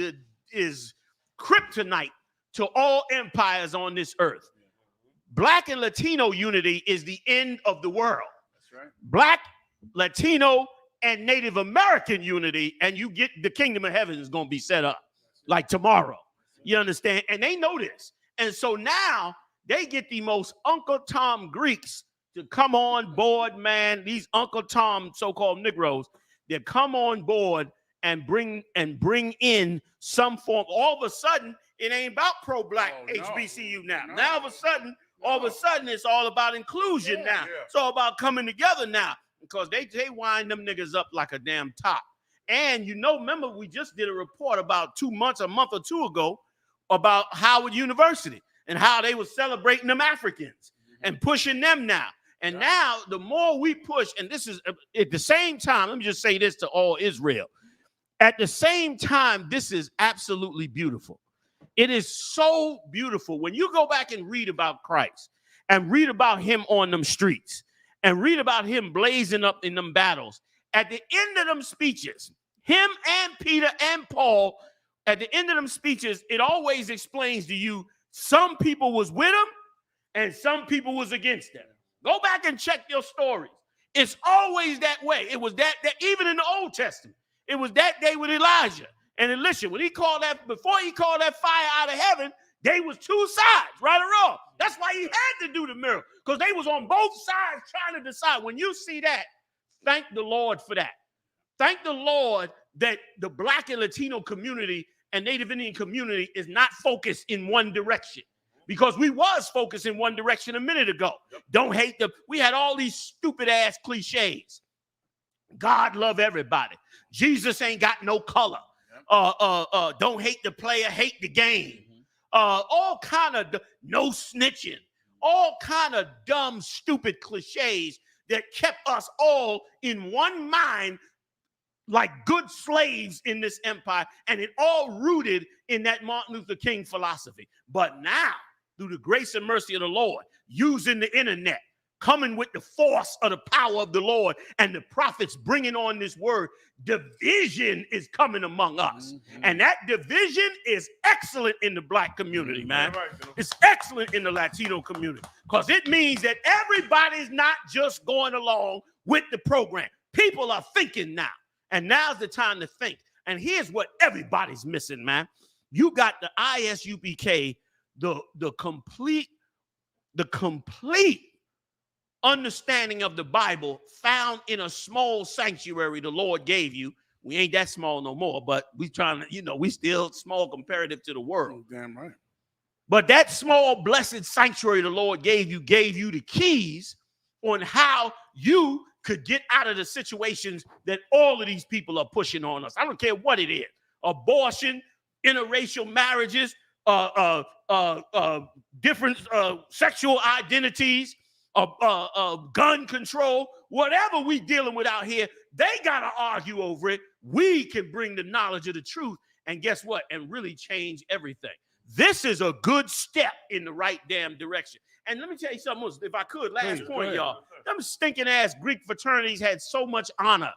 kryptonite to all empires on this earth. Black and Latino unity is the end of the world. That's right. Black, Latino, and Native American unity, and you get the kingdom of heaven is going to be set up like tomorrow. You understand? And they know this. And so now they get the most Uncle Tom Greeks to come on board, man. These Uncle Tom so-called Negroes, they come on board and bring in some form. All of a sudden, it ain't about pro-black HBCU now. Now all of a sudden, it's all about inclusion now. It's all about coming together now because they wind them niggas up like a damn top. And remember, we just did a report about a month or two ago about Howard University and how they were celebrating them Africans and pushing them now. And now the more we push, and this is at the same time, let me just say this to all Israel. At the same time, this is absolutely beautiful. It is so beautiful. When you go back and read about Christ and read about him on them streets and read about him blazing up in them battles, at the end of them speeches, him and Peter and Paul, at the end of them speeches, it always explains to you some people was with him and some people was against him. Go back and check your stories. It's always that way. It was that even in the Old Testament, it was that day with Elijah and Elisha. When before he called that fire out of heaven, they was two sides, right or wrong. That's why he had to do the miracle, because they was on both sides trying to decide. When you see that, thank the Lord for that. Thank the Lord that the Black and Latino community and Native Indian community is not focused in one direction, because we was focused in one direction a minute ago. Don't hate them. We had all these stupid ass cliches. God love everybody. Jesus ain't got no color. Don't hate the player, hate the game. All kind of no snitching. All kind of dumb, stupid cliches that kept us all in one mind like good slaves in this empire, and it all rooted in that Martin Luther King philosophy. But now, through the grace and mercy of the Lord, using the internet, coming with the force of the power of the Lord, and the prophets bringing on this word, division is coming among us. And that division is excellent in the Black community, man. It's excellent in the Latino community, because it means that everybody's not just going along with the program. People are thinking now. And now's the time to think. And here's what everybody's missing, man. You got the I.S.U.P.K, the complete understanding of the Bible found in a small sanctuary the Lord gave you. We ain't that small no more, but we trying to, we still small comparative to the world. Damn right. But that small blessed sanctuary the Lord gave you the keys on how you could get out of the situations that all of these people are pushing on us. I don't care what it is: abortion, interracial marriages, different sexual identities, gun control, whatever we dealing with out here, they got to argue over it. We can bring the knowledge of the truth, and guess what? And really change everything. This is a good step in the right damn direction. And let me tell you something else, if I could, last point, y'all. Them stinking ass Greek fraternities had so much honor.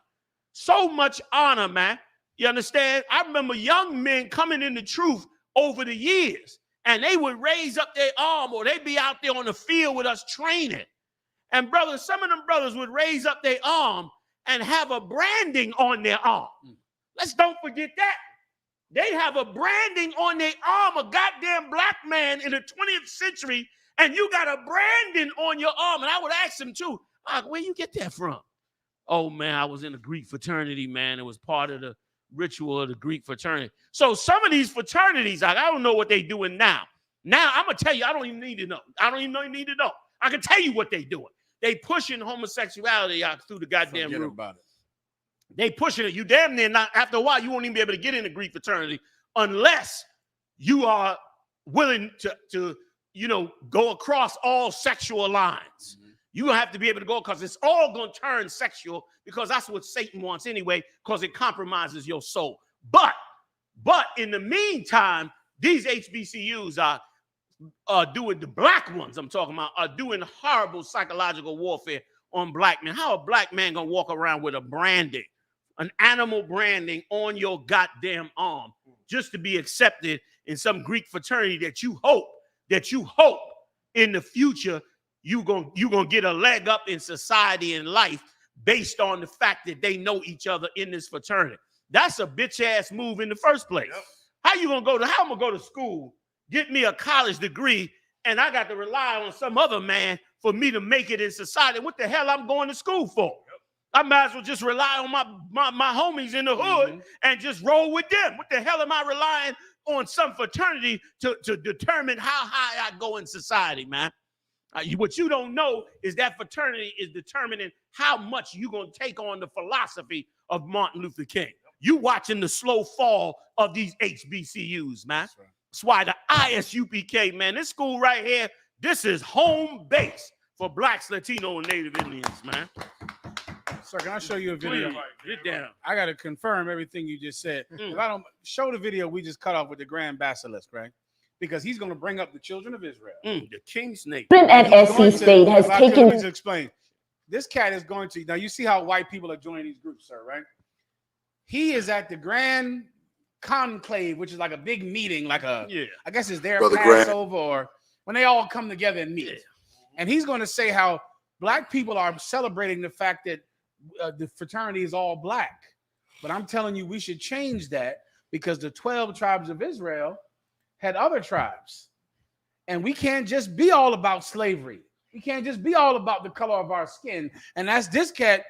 So much honor, man. You understand? I remember young men coming in the truth over the years, and they would raise up their arm, or they'd be out there on the field with us training. And brothers, some of them brothers would raise up their arm and have a branding on their arm. Let's don't forget that. They have a branding on their arm, a goddamn black man in the 20th century, and you got a branding on your arm. And I would ask them too, where you get that from? Oh man, I was in a Greek fraternity, man. It was part of the ritual of the Greek fraternity. So some of these fraternities, I don't know what they're doing now. Now I'm gonna tell you, I don't even need to know. I don't even know you need to know. I can tell you what they're doing. They pushing homosexuality out through the goddamn roof. About it. They pushing it. You damn near not. After a while, you won't even be able to get in the Greek fraternity unless you are willing to go across all sexual lines. You have to be able to go, because it's all going to turn sexual, because that's what Satan wants anyway, because it compromises your soul. But in the meantime, these HBCUs are doing, the black ones I'm talking about, are doing horrible psychological warfare on black men. How a black man going to walk around with a branding, an animal branding on your goddamn arm, just to be accepted in some Greek fraternity that you hope in the future, you gonna get a leg up in society and life based on the fact that they know each other in this fraternity. That's a bitch ass move in the first place. Yep. How I'm gonna go to school, get me a college degree, and I got to rely on some other man for me to make it in society? What the hell I'm going to school for? Yep. I might as well just rely on my homies in the hood and just roll with them. What the hell am I relying on some fraternity to determine how high I go in society, man? What you don't know is that fraternity is determining how much you're going to take on the philosophy of Martin Luther King. You watching the slow fall of these HBCUs, man. That's why the I.S.U.P.K, man, this school right here, this is home base for Blacks, Latino, and Native Indians, man. Sir, can I show you a video? Please, get down. I got to confirm everything you just said. If I don't show the video we just cut off with the Grand Basilisk, right? Because he's going to bring up the children of Israel. The king snake. Student at SC State has taken. Let me just explain. This cat is going to, now you see how white people are joining these groups, sir, right? He is at the Grand Conclave, which is like a big meeting, like a, I guess it's their Passover or when they all come together and meet. Yeah. And he's going to say how black people are celebrating the fact that the fraternity is all black. But I'm telling you, we should change that because the 12 tribes of Israel had other tribes. And we can't just be all about slavery. We can't just be all about the color of our skin. And that's this cat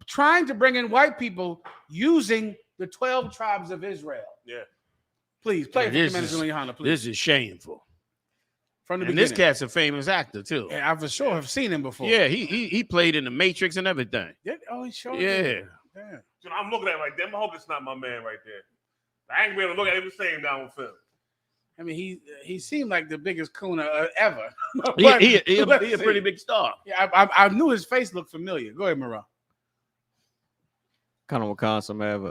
trying to bring in white people using the 12 tribes of Israel. Yeah. Please play it for GEN.YAHANNA, please. This is shameful. From the and beginning. This cat's a famous actor too. Yeah, I for sure have seen him before. Yeah, he played in The Matrix and everything. Oh, he showed. Yeah. Damn. So I'm looking at it right there. I hope it's not my man right there. I ain't be able to look at him the same down on film. I mean, he seemed like the biggest Kuna ever. He a pretty big star. Yeah, I knew his face looked familiar. Go ahead, Moran. Kind of Wisconsin have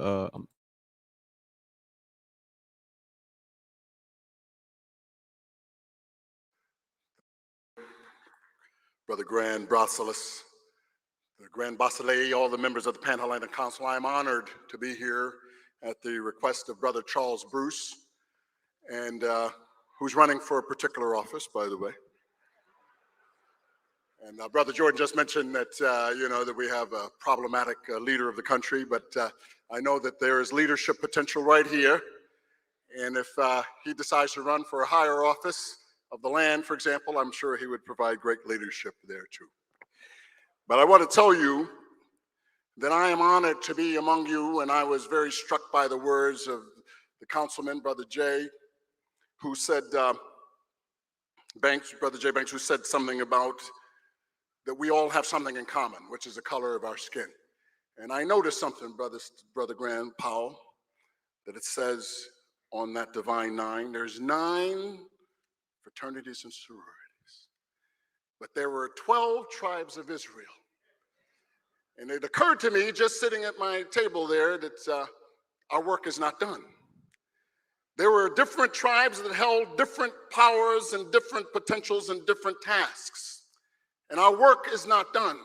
Brother Grand Basileus, the Grand Basileus, all the members of the Pan-Hellenic Council, I am honored to be here at the request of Brother Charles Bruce, and who's running for a particular office, by the way. And Brother Jordan just mentioned that, that we have a problematic leader of the country, but I know that there is leadership potential right here. And if he decides to run for a higher office of the land, for example, I'm sure he would provide great leadership there too. But I want to tell you that I am honored to be among you, and I was very struck by the words of the councilman, Brother Jay, who said, Brother Jay Banks, who said something about that we all have something in common, which is the color of our skin. And I noticed something, Brother Grand Powell, that it says on that Divine Nine, there's 9 fraternities and sororities, but there were 12 tribes of Israel. And it occurred to me, just sitting at my table there, that our work is not done. There were different tribes that held different powers and different potentials and different tasks. And our work is not done.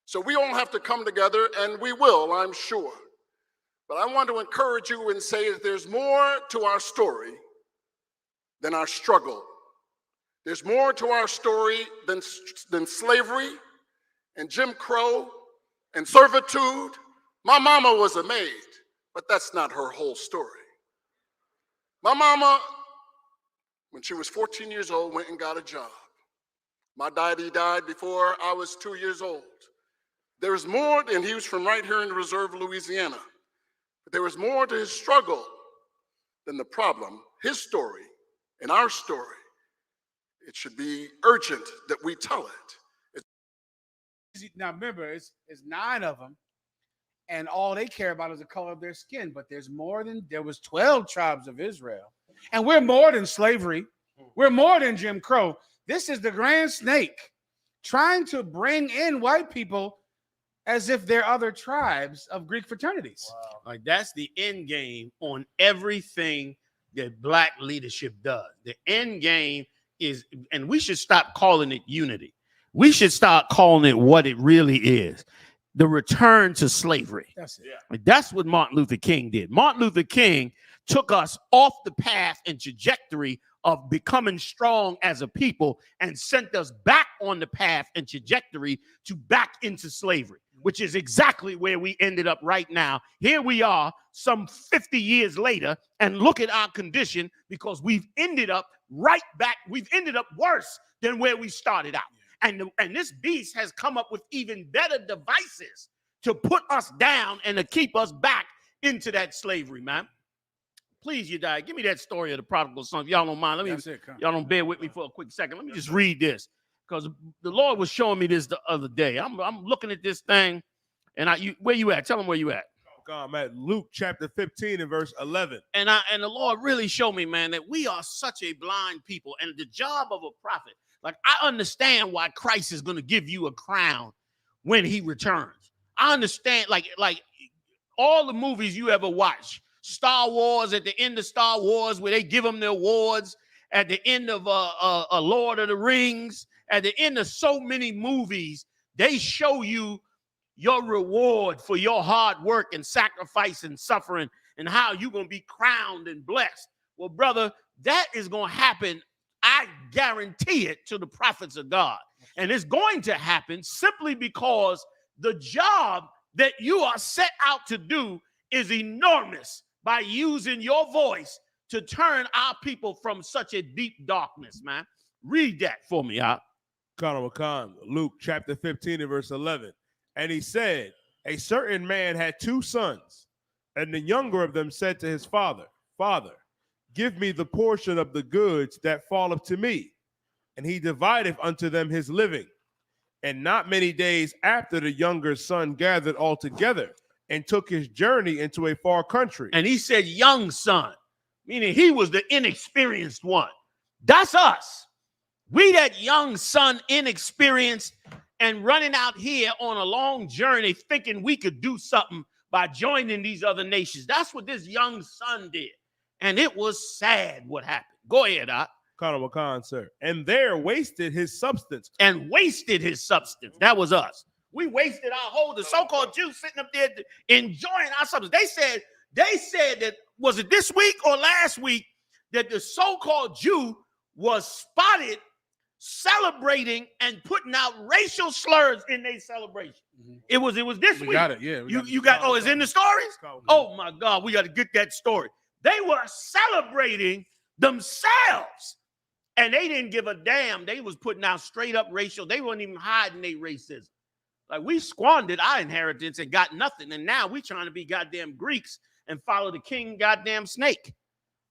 So we all have to come together, and we will, I'm sure. But I want to encourage you and say that there's more to our story than our struggle. There's more to our story than slavery and Jim Crow and servitude. My mama was a maid, but that's not her whole story. My mama, when she was 14 years old, went and got a job. My daddy died before I was 2 years old. There's more, and he was from right here in the Reserve, Louisiana. But there was more to his struggle than the problem. His story and our story, it should be urgent that we tell it. Now remember, it's 9 of them, and all they care about is the color of their skin. But there's more than, there was 12 tribes of Israel. And we're more than slavery. We're more than Jim Crow. This is the Grand Snake trying to bring in white people as if they're other tribes of Greek fraternities. Wow. Like that's the end game on everything that black leadership does. The end game is, and we should stop calling it unity. We should start calling it what it really is. The return to slavery. That's it. Yeah. That's what Martin Luther King did. Martin Luther King took us off the path and trajectory of becoming strong as a people and sent us back on the path and trajectory to back into slavery, which is exactly where we ended up right now. Here we are some 50 years later, and look at our condition, because we've ended up right back. We've ended up worse than where we started out. And this beast has come up with even better devices to put us down and to keep us back into that slavery, man. Please, you die. Give me that story of the prodigal son. If y'all don't mind, y'all don't bear with me for a quick second. Let me just read this, because the Lord was showing me this the other day. I'm looking at this thing, and where you at? Tell them where you at. I'm at Luke chapter 15 and verse 11. And the Lord really showed me, man, that we are such a blind people, and the job of a prophet. Like, I understand why Christ is going to give you a crown when he returns. I understand, like all the movies you ever watch, Star Wars, at the end of Star Wars, where they give them the awards, at the end of a Lord of the Rings, at the end of so many movies, they show you your reward for your hard work and sacrifice and suffering, and how you're going to be crowned and blessed. Well, brother, that is going to happen. I guarantee it, to the prophets of God. And it's going to happen simply because the job that you are set out to do is enormous, by using your voice to turn our people from such a deep darkness, man. Read that for me, Luke chapter 15 and verse 11. And he said, a certain man had 2 sons, and the younger of them said to his father, Father, give me the portion of the goods that falleth to me. And he divideth unto them his living. And not many days after, the younger son gathered all together and took his journey into a far country. And he said, young son, meaning he was the inexperienced one. That's us. We that young son, inexperienced, and running out here on a long journey thinking we could do something by joining these other nations. That's what this young son did. And it was sad what happened. Go ahead, sir. And there wasted his substance. That was us. We wasted the so-called Jews sitting up there enjoying our substance. They said that, was it this week or last week, that the so-called Jew was spotted celebrating and putting out racial slurs in their celebration. It was this week. We got it, yeah. You got, it's in the stories? Oh my God, we got to get that story. They were celebrating themselves, and they didn't give a damn. They was putting out straight up racial. They weren't even hiding their racism. Like, we squandered our inheritance and got nothing, and now we trying to be goddamn Greeks and follow the king goddamn snake.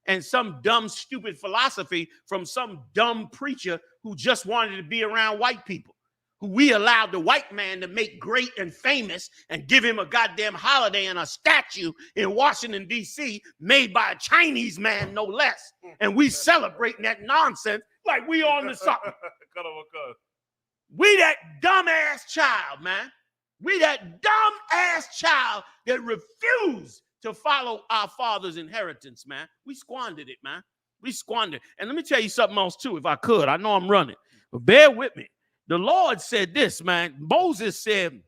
And some dumb, stupid philosophy from some dumb preacher who just wanted to be around white people, who we allowed the white man to make great and famous and give him a goddamn holiday and a statue in Washington, D.C., made by a Chinese man, no less. And we celebrating that nonsense like we on to something. We that dumbass child, man. We that dumbass child that refused to follow our father's inheritance, man. We squandered it, man. We squandered. And let me tell you something else, too, if I could. I know I'm running, but bear with me. The Lord said this, man. Moses said,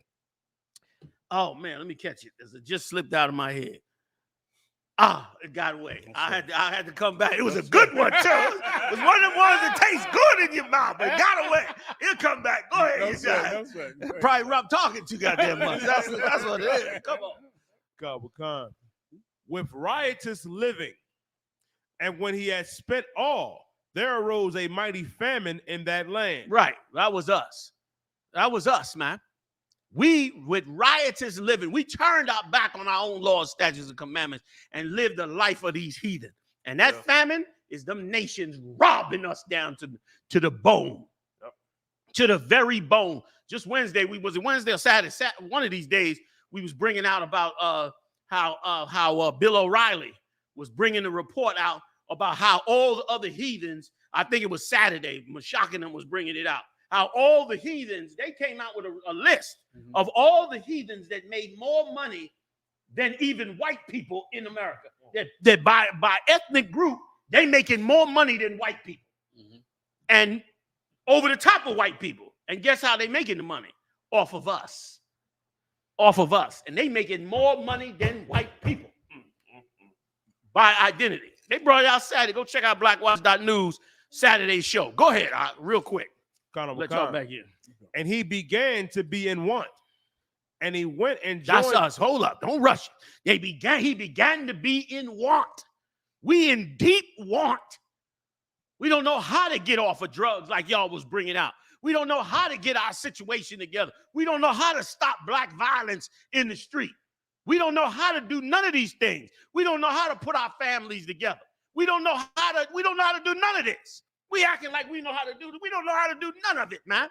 oh, man, let me catch it. It just slipped out of my head. It got away. I had to come back. It was a good one, too. It was one of the ones that tastes good in your mouth, but it got away. It'll come back. Go ahead. Probably Rob talking too goddamn much. That's what it is. Come on. With riotous living, and when he had spent all, there arose a mighty famine in that land. Right. That was us. That was us, man. We, with riotous living, we turned our back on our own laws, statutes, and commandments and lived the life of these heathen. And that famine is them nations robbing us down to the bone, to the very bone. Just Wednesday, was it Wednesday or Saturday? One of these days, we was bringing out about how Bill O'Reilly was bringing a report out about how all the other heathens, I think it was Saturday, Meshachanan was bringing it out, how all the heathens, they came out with a list of all the heathens that made more money than even white people in America. That by ethnic group, they making more money than white people. And over the top of white people. And guess how they making the money? Off of us. Off of us. And they making more money than white people by identity. They brought it out Saturday. Go check out blackwatch.news Saturday show. Go ahead, real quick. Let y'all back in. And he began to be in want. And he went and That's joined. us. Hold up. Don't rush. He began to be in want. We in deep want. We don't know how to get off of drugs like y'all was bringing out. We don't know how to get our situation together. We don't know how to stop black violence in the street. We don't know how to do none of these things. We don't know how to put our families together. We don't know how to do none of this. We acting like we know how to do it. We don't know how to do none of it, man.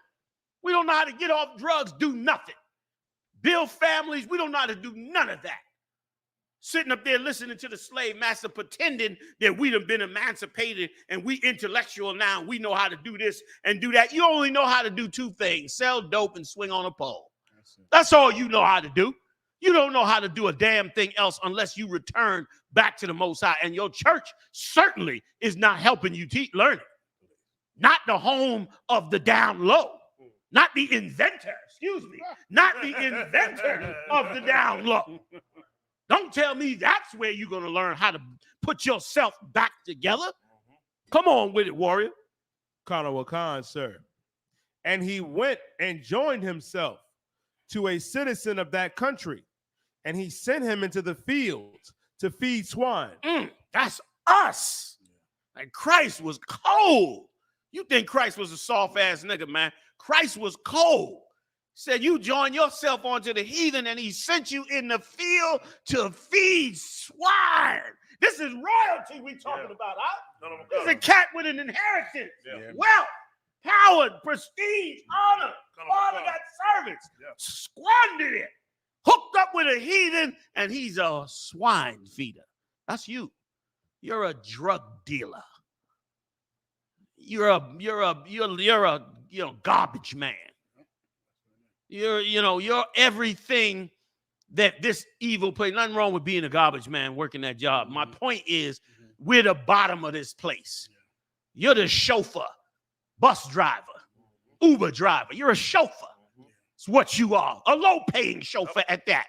We don't know how to get off drugs, do nothing. Build families, we don't know how to do none of that. Sitting up there listening to the slave master pretending that we done been emancipated and we intellectual now. We know how to do this and do that. You only know how to do two things: sell dope and swing on a pole. That's all you know how to do. You don't know how to do a damn thing else unless you return back to the Most High. And your church certainly is not helping you learn it. Not the home of the down low. Not the inventor, not the inventor of the down low. Don't tell me that's where you're going to learn how to put yourself back together. Come on with it, warrior. Khan, sir. And he went and joined himself to a citizen of that country, and he sent him into the fields to feed swine. That's us. Like Christ was cold. You think Christ was a soft-ass nigga, man. Christ was cold. Said you join yourself onto the heathen and he sent you in the field to feed swine. This is royalty we talking about, huh? This is a cat with an inheritance. Wealth, power, prestige, honor. Father got servants. Squandered it. Hooked up with a heathen and he's a swine feeder. That's you. You're a drug dealer. You're a garbage man. You're everything that this evil place. Nothing wrong with being a garbage man working that job. My point is, we're the bottom of this place. You're the chauffeur, bus driver, Uber driver. You're a chauffeur. It's what you are. A low-paying chauffeur at that.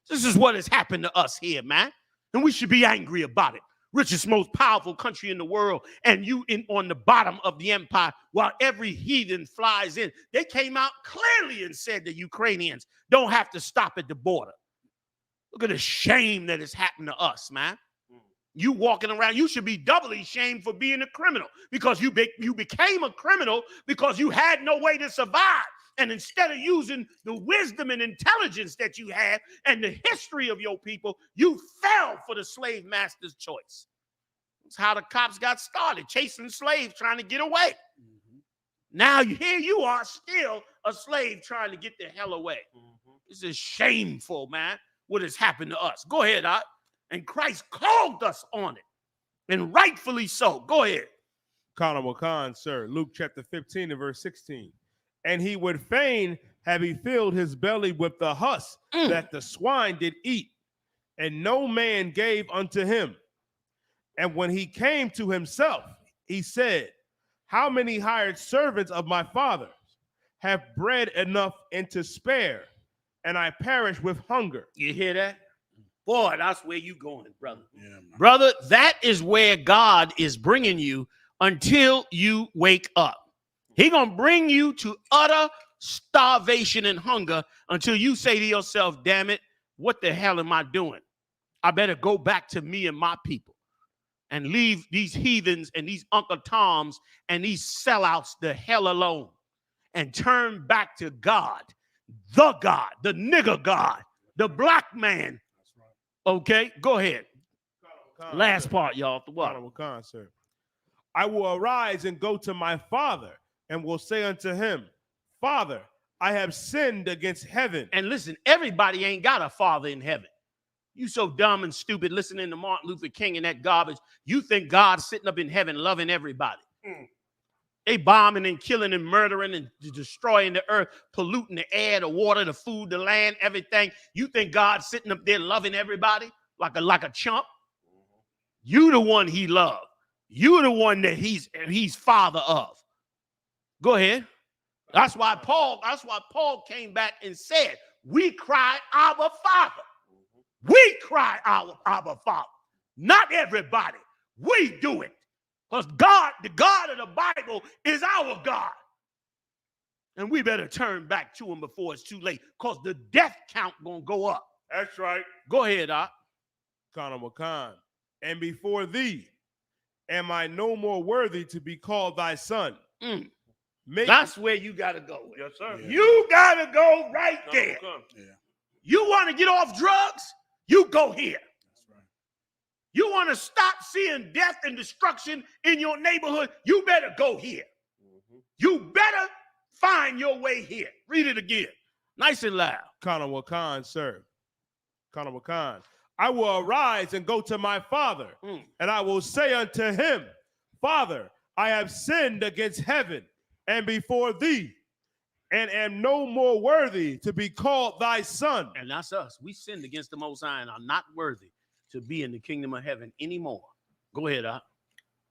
This is what has happened to us here, man. And we should be angry about it. Richest, most powerful country in the world, and you on the bottom of the empire while every heathen flies in. They came out clearly and said the Ukrainians don't have to stop at the border. Look at the shame that has happened to us, man. You walking around, you should be doubly shamed for being a criminal because you became a criminal because you had no way to survive. And instead of using the wisdom and intelligence that you had and the history of your people, you fell for the slave master's choice. That's how the cops got started, chasing slaves, trying to get away. Now here you are, still a slave trying to get the hell away. This is shameful, man, what has happened to us. Go ahead, Art. And Christ called us on it, and rightfully so. Go ahead. Khan, sir. Luke chapter 15 and verse 16. And he would fain have he filled his belly with the husk that the swine did eat, and no man gave unto him. And when he came to himself, he said, how many hired servants of my father's have bread enough and to spare, and I perish with hunger? You hear that? Boy, that's where you going, brother. Brother, that is where God is bringing you until you wake up. He gonna bring you to utter starvation and hunger until you say to yourself, damn it, what the hell am I doing? I better go back to me and my people and leave these heathens and these Uncle Toms and these sellouts the hell alone and turn back to God, the nigger God, the black man. Okay, go ahead. Last part, y'all. Khan, sir. I will arise and go to my father and will say unto him, Father, I have sinned against heaven. And listen, everybody ain't got a father in heaven. You so dumb and stupid listening to Martin Luther King and that garbage. You think God's sitting up in heaven loving everybody. They bombing and killing and murdering and destroying the earth, polluting the air, the water, the food, the land, everything. You think God's sitting up there loving everybody like a chump? You the one he loved. You the one that he's father of. Go ahead. That's why Paul came back and said, we cry our Father. We cry our Father. Not everybody. We do it. Because God, the God of the Bible, is our God. And we better turn back to him before it's too late, because the death count gonna go up. That's right. Go ahead, Doc. Khan. And before thee am I no more worthy to be called thy son. That's where you got to go. Yes, sir. Yeah. You got to go right there. Yeah. You want to get off drugs? You go here. That's right. You want to stop seeing death and destruction in your neighborhood? You better go here. You better find your way here. Read it again. Nice and loud. Khan, sir. Khan. I will arise and go to my father, and I will say unto him, Father, I have sinned against heaven and before thee, and am no more worthy to be called thy son. And that's us. We sinned against the Most High and are not worthy to be in the kingdom of heaven anymore. Go ahead,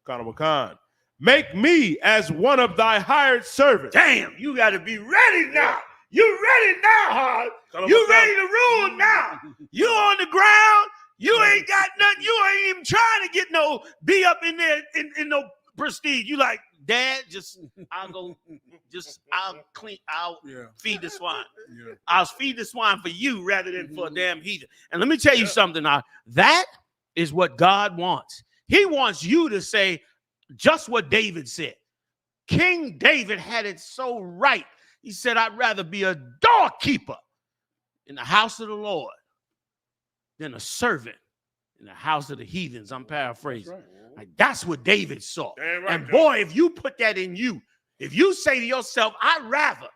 Khan. Make me as one of thy hired servants. Damn, you got to be ready now. You ready now, Hard. You ready to rule now. You on the ground. You ain't got nothing. You ain't even trying to get no be up in there in no prestige. You like, Dad, I'll feed the swine. Yeah. I'll feed the swine for you rather than for a damn heathen. And let me tell you something now. That is what God wants. He wants you to say just what David said. King David had it so right. He said, I'd rather be a doorkeeper in the house of the Lord than a servant in the house of the heathens. I'm paraphrasing. That's right. Like, that's what David saw. Right, and boy, if you put that in you, if you say to yourself, I'd rather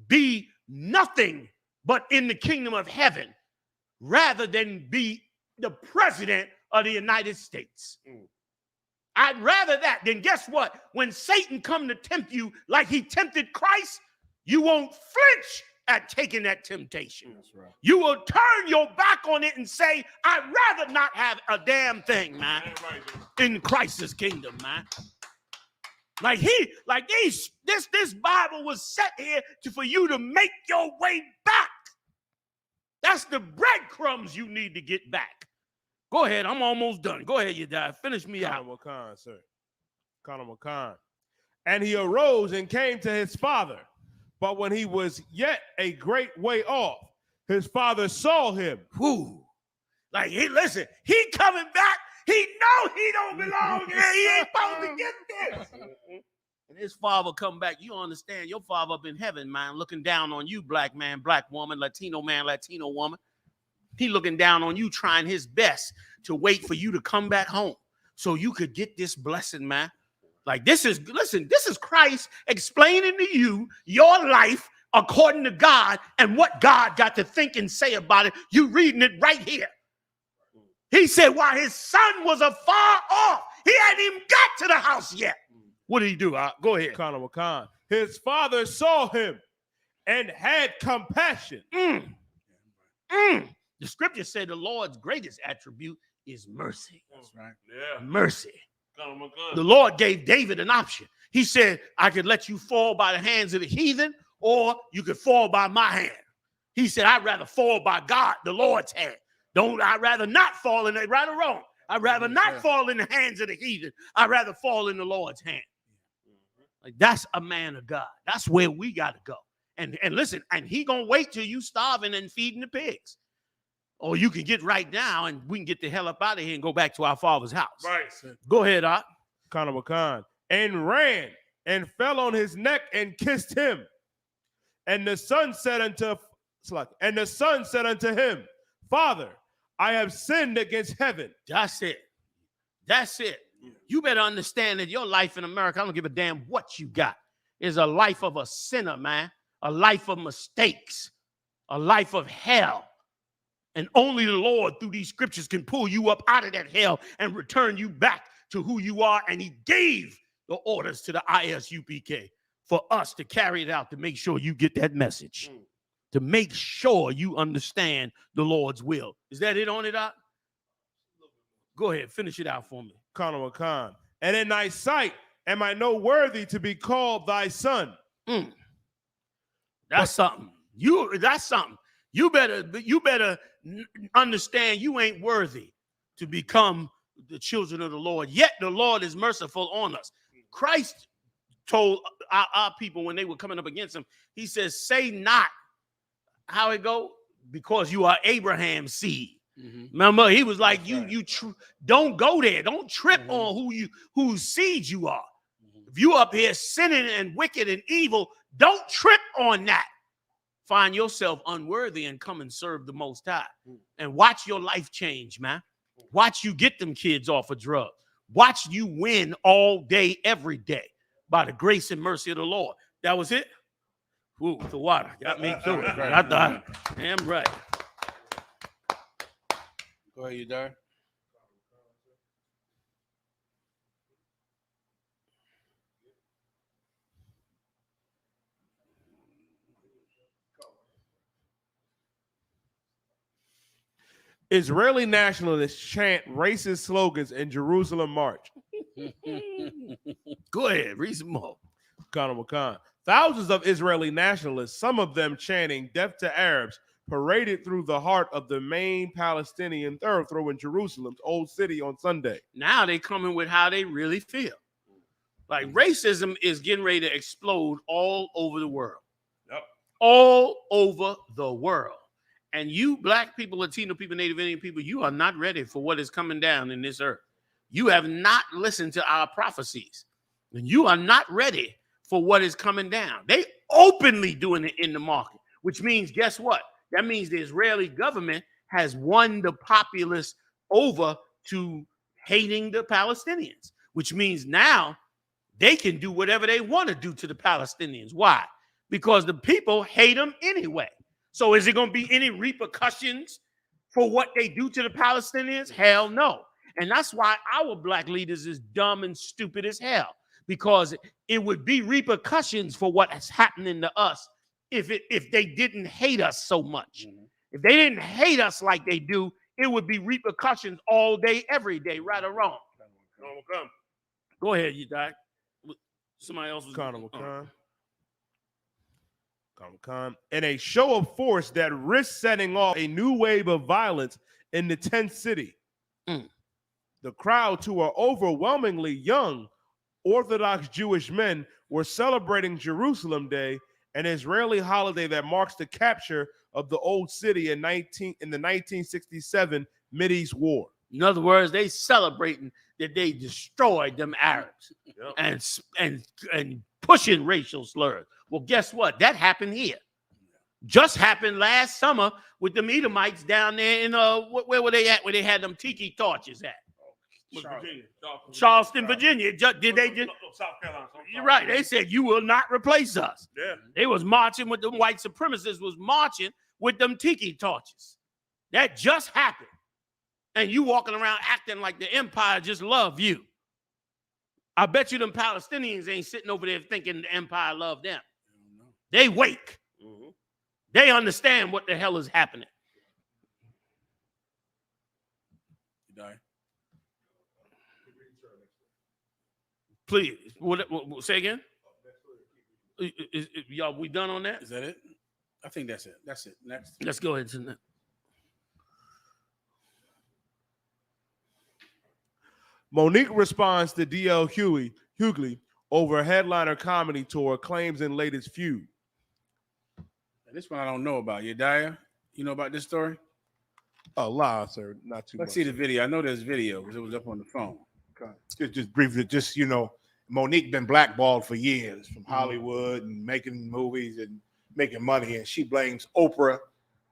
be nothing but in the kingdom of heaven rather than be the president of the United States. I'd rather that. Then guess what? When Satan come to tempt you like he tempted Christ, you won't flinch at taking that temptation. That's right. You will turn your back on it and say, I'd rather not have a damn thing, man, in Christ's kingdom, man. This Bible was set here for you to make your way back. That's the breadcrumbs you need to get back. Go ahead. I'm almost done. Go ahead, you die. Finish me out. Khan, sir. Khan. And he arose and came to his father. But when he was yet a great way off, his father saw him. Whoo. Like, he coming back. He know he don't belong here. He ain't supposed to get this. And his father come back. You understand, your father up in heaven, man, looking down on you, black man, black woman, Latino man, Latino woman. He looking down on you, trying his best to wait for you to come back home so you could get this blessing, man. Like, this is Christ explaining to you your life according to God and what God got to think and say about it. You reading it right here. He said, while his son was afar off, he hadn't even got to the house yet. What did he do? Go ahead. Khan. His father saw him and had compassion. The scripture said the Lord's greatest attribute is mercy. That's right. Yeah. Mercy. The Lord gave David an option. He said, I could let you fall by the hands of the heathen, or you could fall by my hand. He said, I'd rather fall by God, the Lord's hand. I'd rather not fall in it, right or wrong. I'd rather not fall in the hands of the heathen. I'd rather fall in the Lord's hand. Like, that's a man of God. That's where we got to go. And listen, and he going to wait till you starving and feeding the pigs. Or you can get right now and we can get the hell up out of here and go back to our father's house. Right. Go ahead, Khan. And ran and fell on his neck and kissed him. And the son said unto him, Father, I have sinned against heaven. That's it. You better understand that your life in America, I don't give a damn what you got, is a life of a sinner, man. A life of mistakes. A life of hell. And only the Lord through these scriptures can pull you up out of that hell and return you back to who you are. And he gave the orders to the I.S.U.P.K. for us to carry it out, to make sure you get that message, to make sure you understand the Lord's will. Is that it on it, Doc? Go ahead, finish it out for me. Khan. And in thy sight am I no worthy to be called thy son. That's something. That's something. You better understand you ain't worthy to become the children of the Lord, yet the Lord is merciful on us. Christ told our people when they were coming up against him, he says, say not, how it go? Because you are Abraham's seed. Remember, he was like, don't go there. Don't trip on whose seed you are. If you up here sinning and wicked and evil, don't trip on that. Find yourself unworthy and come and serve the Most High. And watch your life change, man. Watch you get them kids off of drugs. Watch you win all day, every day by the grace and mercy of the Lord. That was it. Ooh, the water got me through it. I thought, damn right. Go ahead, you done? Israeli nationalists chant racist slogans in Jerusalem march. Go ahead, read some more. Thousands of Israeli nationalists, some of them chanting death to Arabs, paraded through the heart of the main Palestinian thoroughfare in Jerusalem's old city on Sunday. Now they coming with how they really feel. Like racism is getting ready to explode all over the world. Yep. All over the world. And you black people, Latino people, Native Indian people, you are not ready for what is coming down in this earth. You have not listened to our prophecies. And you are not ready for what is coming down. They openly doing it in the market, which means, guess what? That means the Israeli government has won the populace over to hating the Palestinians, which means now they can do whatever they want to do to the Palestinians. Why? Because the people hate them anyway. So is it going to be any repercussions for what they do to the Palestinians? Hell no. And that's why our black leaders is dumb and stupid as hell, because it would be repercussions for what is happening to us if they didn't hate us so much. If they didn't hate us like they do, it would be repercussions all day, every day, right or wrong. Go ahead, you die. Somebody else was in a show of force that risks setting off a new wave of violence in the 10th city. The crowds, who are overwhelmingly young Orthodox Jewish men, were celebrating Jerusalem Day, an Israeli holiday that marks the capture of the old city in the 1967 Mideast War. In other words, they celebrating that they destroyed them Arabs and pushing racial slurs. Well, guess what? That happened here. Just happened last summer with the Edomites down there in where were they at? Where they had them tiki torches at? Charleston, Virginia. Did they just? South Carolina. You're right. They said you will not replace us. Yeah. They was marching with them white supremacists. Was marching with them tiki torches. That just happened, and you walking around acting like the empire just love you. I bet you them Palestinians ain't sitting over there thinking the empire love them. They wake. They understand what the hell is happening. You die. Please, what, say again? Y'all, we done on that? Is that it? I think that's it. That's it. Next. Let's go ahead to that. Monique responds to D.L. Hughley over headliner comedy tour, claims in latest feud. This one I don't know about. Yediah, you know about this story? A lot, sir. Not too much. Let's see the video. I know there's video because it was up on the phone. Just briefly, Monique been blackballed for years from Hollywood and making movies and making money, and she blames Oprah,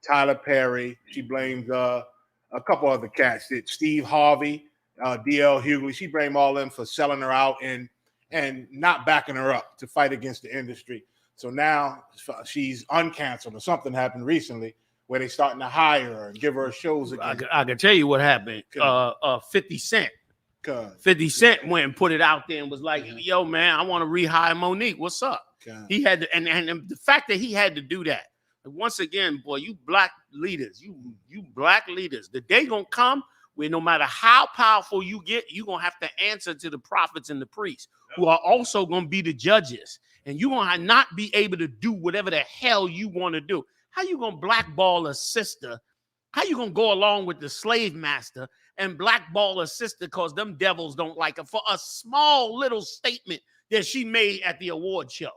Tyler Perry. She blames a couple other cats, Steve Harvey, D.L. Hughley. She blamed all them for selling her out and not backing her up to fight against the industry. So now she's uncanceled, or something happened recently where they starting to hire her and give her shows again. I can tell you what happened. 50 Cent. 50 Cent went and put it out there and was like, yo, man, I want to rehire Monique. What's up? He had to, and the fact that he had to do that, once again, boy, you black leaders, you black leaders, the day gonna come where no matter how powerful you get, you're gonna have to answer to the prophets and the priests, who are also gonna be the judges. And you're gonna not be able to do whatever the hell you want to do. How you gonna blackball a sister? How you gonna go along with the slave master and blackball her sister because them devils don't like her for a small little statement that she made at the award show.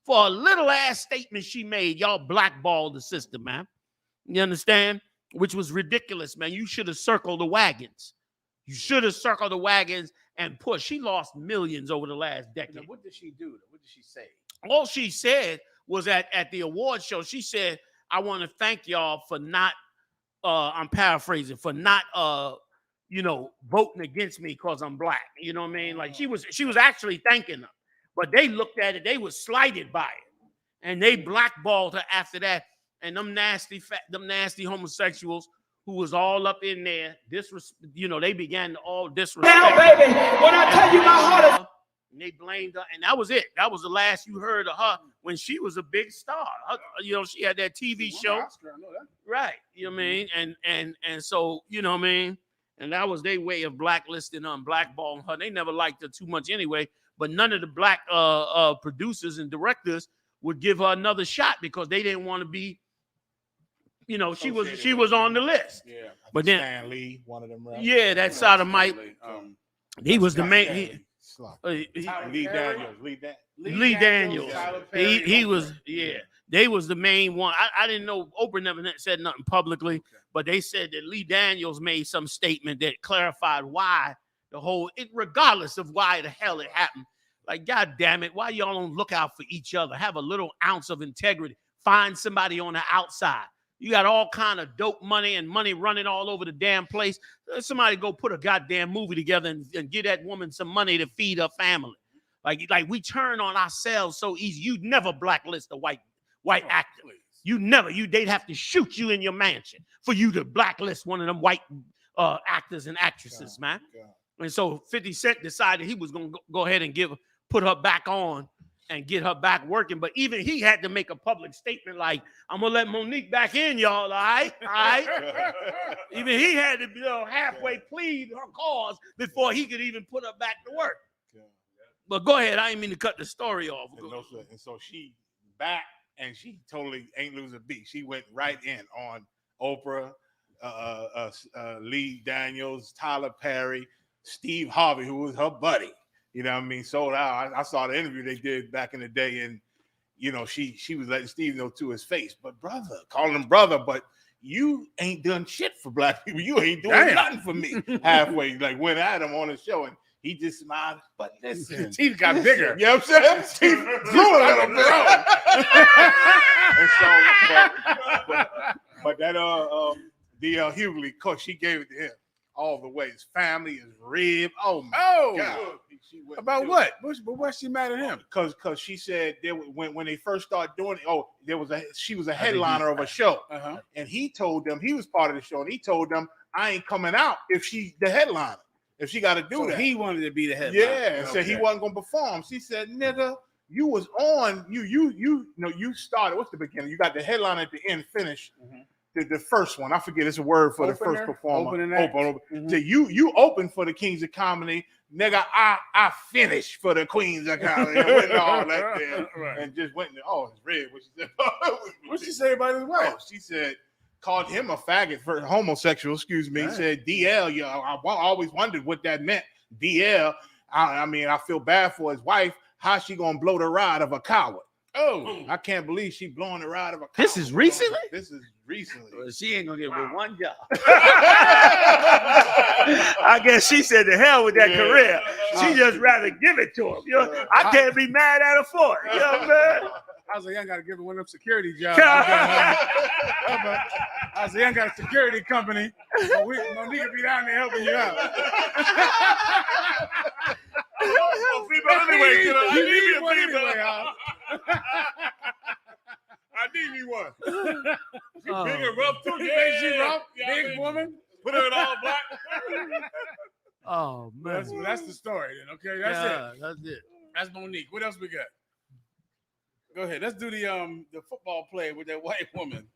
For a little ass statement she made, y'all blackballed the sister, man. You understand? Which was ridiculous, man. You should have circled the wagons. You should have circled the wagons and pushed. She lost millions over the last decade. Now, what did she do? What did she say? All she said was at the award show, she said, I want to thank y'all for not, I'm paraphrasing, for not, voting against me because I'm black. You know what I mean? Like she was actually thanking them. But they looked at it, they were slighted by it. And they blackballed her after that. And them nasty homosexuals who was all up in there, they began to all disrespect. Now, baby, when I tell you my heart is... And they blamed her, and that was it. That was the last you heard of her when she was a big star. She had that TV show. Oscar, I know that. Right. You know what I mean? And so, you know what I mean? And that was their way of blacklisting her and blackballing her. They never liked her too much anyway, but none of the black producers and directors would give her another shot because they didn't want to be, she was on the list. Yeah. But then Stan Lee, one of them, right? Yeah, that sodomite. He was the main. Lee Daniels. Lee Daniels. He was, yeah. They was the main one. I didn't know. Oprah never said nothing publicly, but they said that Lee Daniels made some statement that clarified why regardless of why the hell it happened. Like, God damn it, why y'all don't look out for each other? Have a little ounce of integrity. Find somebody on the outside. You got all kind of dope money and money running all over the damn place. Somebody go put a goddamn movie together and give that woman some money to feed her family. Like we turn on ourselves so easy. You'd never blacklist a white actor. They'd have to shoot you in your mansion for you to blacklist one of them white actors and actresses, man. And so 50 Cent decided he was going to go ahead and put her back on and get her back working. But even he had to make a public statement like, I'm going to let Monique back in, y'all, all right? All right? Even he had to halfway plead her cause before he could even put her back to work. But go ahead. I didn't mean to cut the story off. And so she back, and she totally ain't lose a beat. She went right in on Oprah, Lee Daniels, Tyler Perry, Steve Harvey, who was her buddy. You know what I mean? Sold out. I saw the interview they did back in the day, and she was letting Steve know to his face, but brother, calling him brother, but you ain't done shit for black people. You ain't doing nothing for me. Halfway, like went at him on the show, and he just smiled. But listen, his teeth got bigger. You know what I'm saying? Teeth grew a little bit. And so, but that D.L. Hughley, coach, she gave it to him all the way. His family, his rib. Oh my God. About what? But what's she mad at him? Because she said when they first started doing it, she was a headliner of a show, and he told them he was part of the show, and he told them I ain't coming out if she's the headliner, if she got to do that. He wanted to be the headliner. Yeah, and said he wasn't gonna perform. She said, "Nigga, you was on. You started. What's the beginning? You got the headline at the end. Finish." The first one, I forget, it's a word for the first performer. Open. So you open for the Kings of Comedy, nigga. I finished for the Queens of Comedy. And went all that there, and just went. It's red. What she said? What she say about his wife? She said called him a faggot for homosexual. Excuse me. Said DL. I always wondered what that meant. DL. I mean, I feel bad for his wife. How she gonna blow the ride of a coward? Oh, I can't believe she blowing the ride of a coward. This is recently? This is recently. Well, she ain't gonna get with one job. I guess she said to hell with that career. She just rather give it to him. I can't be mad at her for it. You know what I'm saying? I was like, I gotta give her one of them security jobs. I was like, I got a security company. Monique will be down there helping you out. I need me one. She big and rough too. Yeah, she rough, big woman. Put her in all black. Oh man, that's the story then. Okay, that's it. That's it. That's Monique. What else we got? Go ahead. Let's do the football play with that white woman.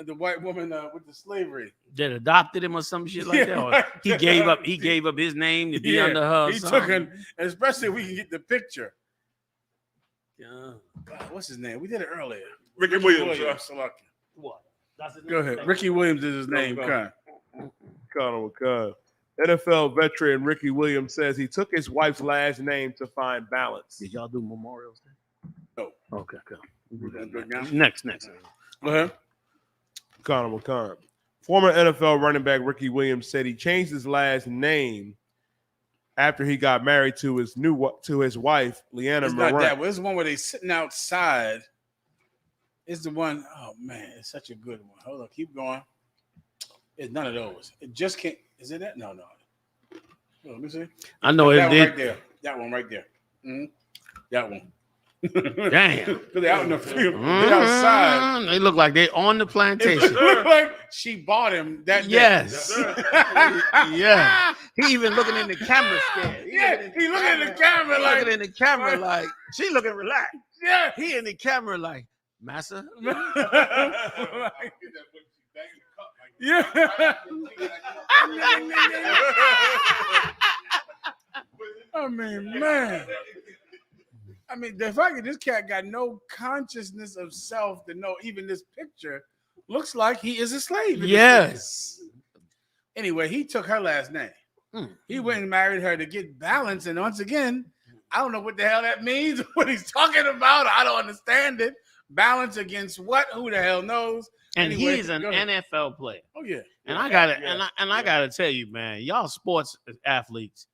The white woman with the slavery that adopted him or some shit like that. Or he gave up his name to be under her. He took him, especially if we can get the picture. God, what's his name? We did it earlier. Ricky Williams. What? That's his name. Go ahead. Ricky Williams is his name. Go NFL veteran Ricky Williams says he took his wife's last name to find balance. Did y'all do memorials? No. Okay, cool. Next. Go ahead. McConnell. Former NFL running back Ricky Williams said he changed his last name after he got married to his wife, Leanna It's Moran. not that one. It's the one where they sitting outside. It's the one. Oh man, it's such a good one. Hold on, keep going. It's none of those. It just can't. Is it that? No. Let me see. I know that it one did. right there. That one right there. That one. Damn. They're out in the field. They're outside. They look like they're on the plantation. Like she bought him that day. Yes. Yeah. He even looking in the camera scared. He looking in the camera like. Looking in the camera like. She looking relaxed. Yeah. He in the camera like, Massa. Yeah. I mean, man. I mean, the fact that this cat got no consciousness of self to know even this picture looks like he is a slave. Yes. Anyway, he took her last name. He went and married her to get balance. And once again, I don't know what the hell that means, what he's talking about. I don't understand it. Balance against what? Who the hell knows? And Anyway, he's an NFL player. Oh yeah. And I gotta tell you, man, y'all sports athletes,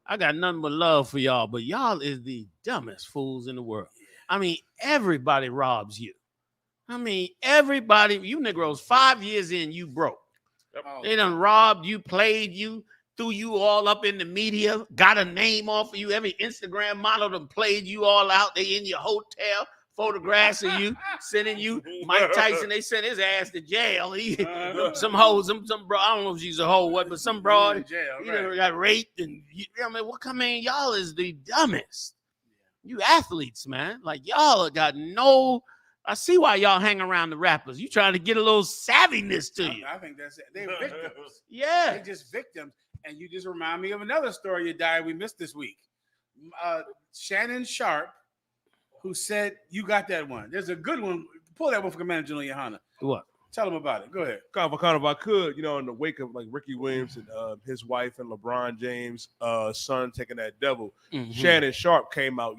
I got nothing but love for y'all, but y'all is the dumbest fools in the world. I mean, everybody robs you. I mean, everybody, you Negroes, 5 years in, you broke. They done robbed you, played you, threw you all up in the media, got a name off of you. Every Instagram model done played you all out. They in your hotel, photographs of you, sending you. Mike Tyson, they sent his ass to jail. Some hoes, some bro, I don't know if she's a hoe, what, but some broad, he got raped. And I mean, what come in? Y'all is the dumbest. You athletes, man. Like, y'all got no. I see why y'all hang around the rappers. You trying to get a little savviness to you. I think that's it. They're victims. Yeah. They're just victims. And you just remind me of another story of diary we missed this week. Shannon Sharp, who said, you got that one. There's a good one. Pull that one for Commander General Yohanna. What? Tell him about it. Go ahead. If I could, in the wake of like Ricky Williams and his wife and LeBron James' son taking that devil, Shannon Sharp came out,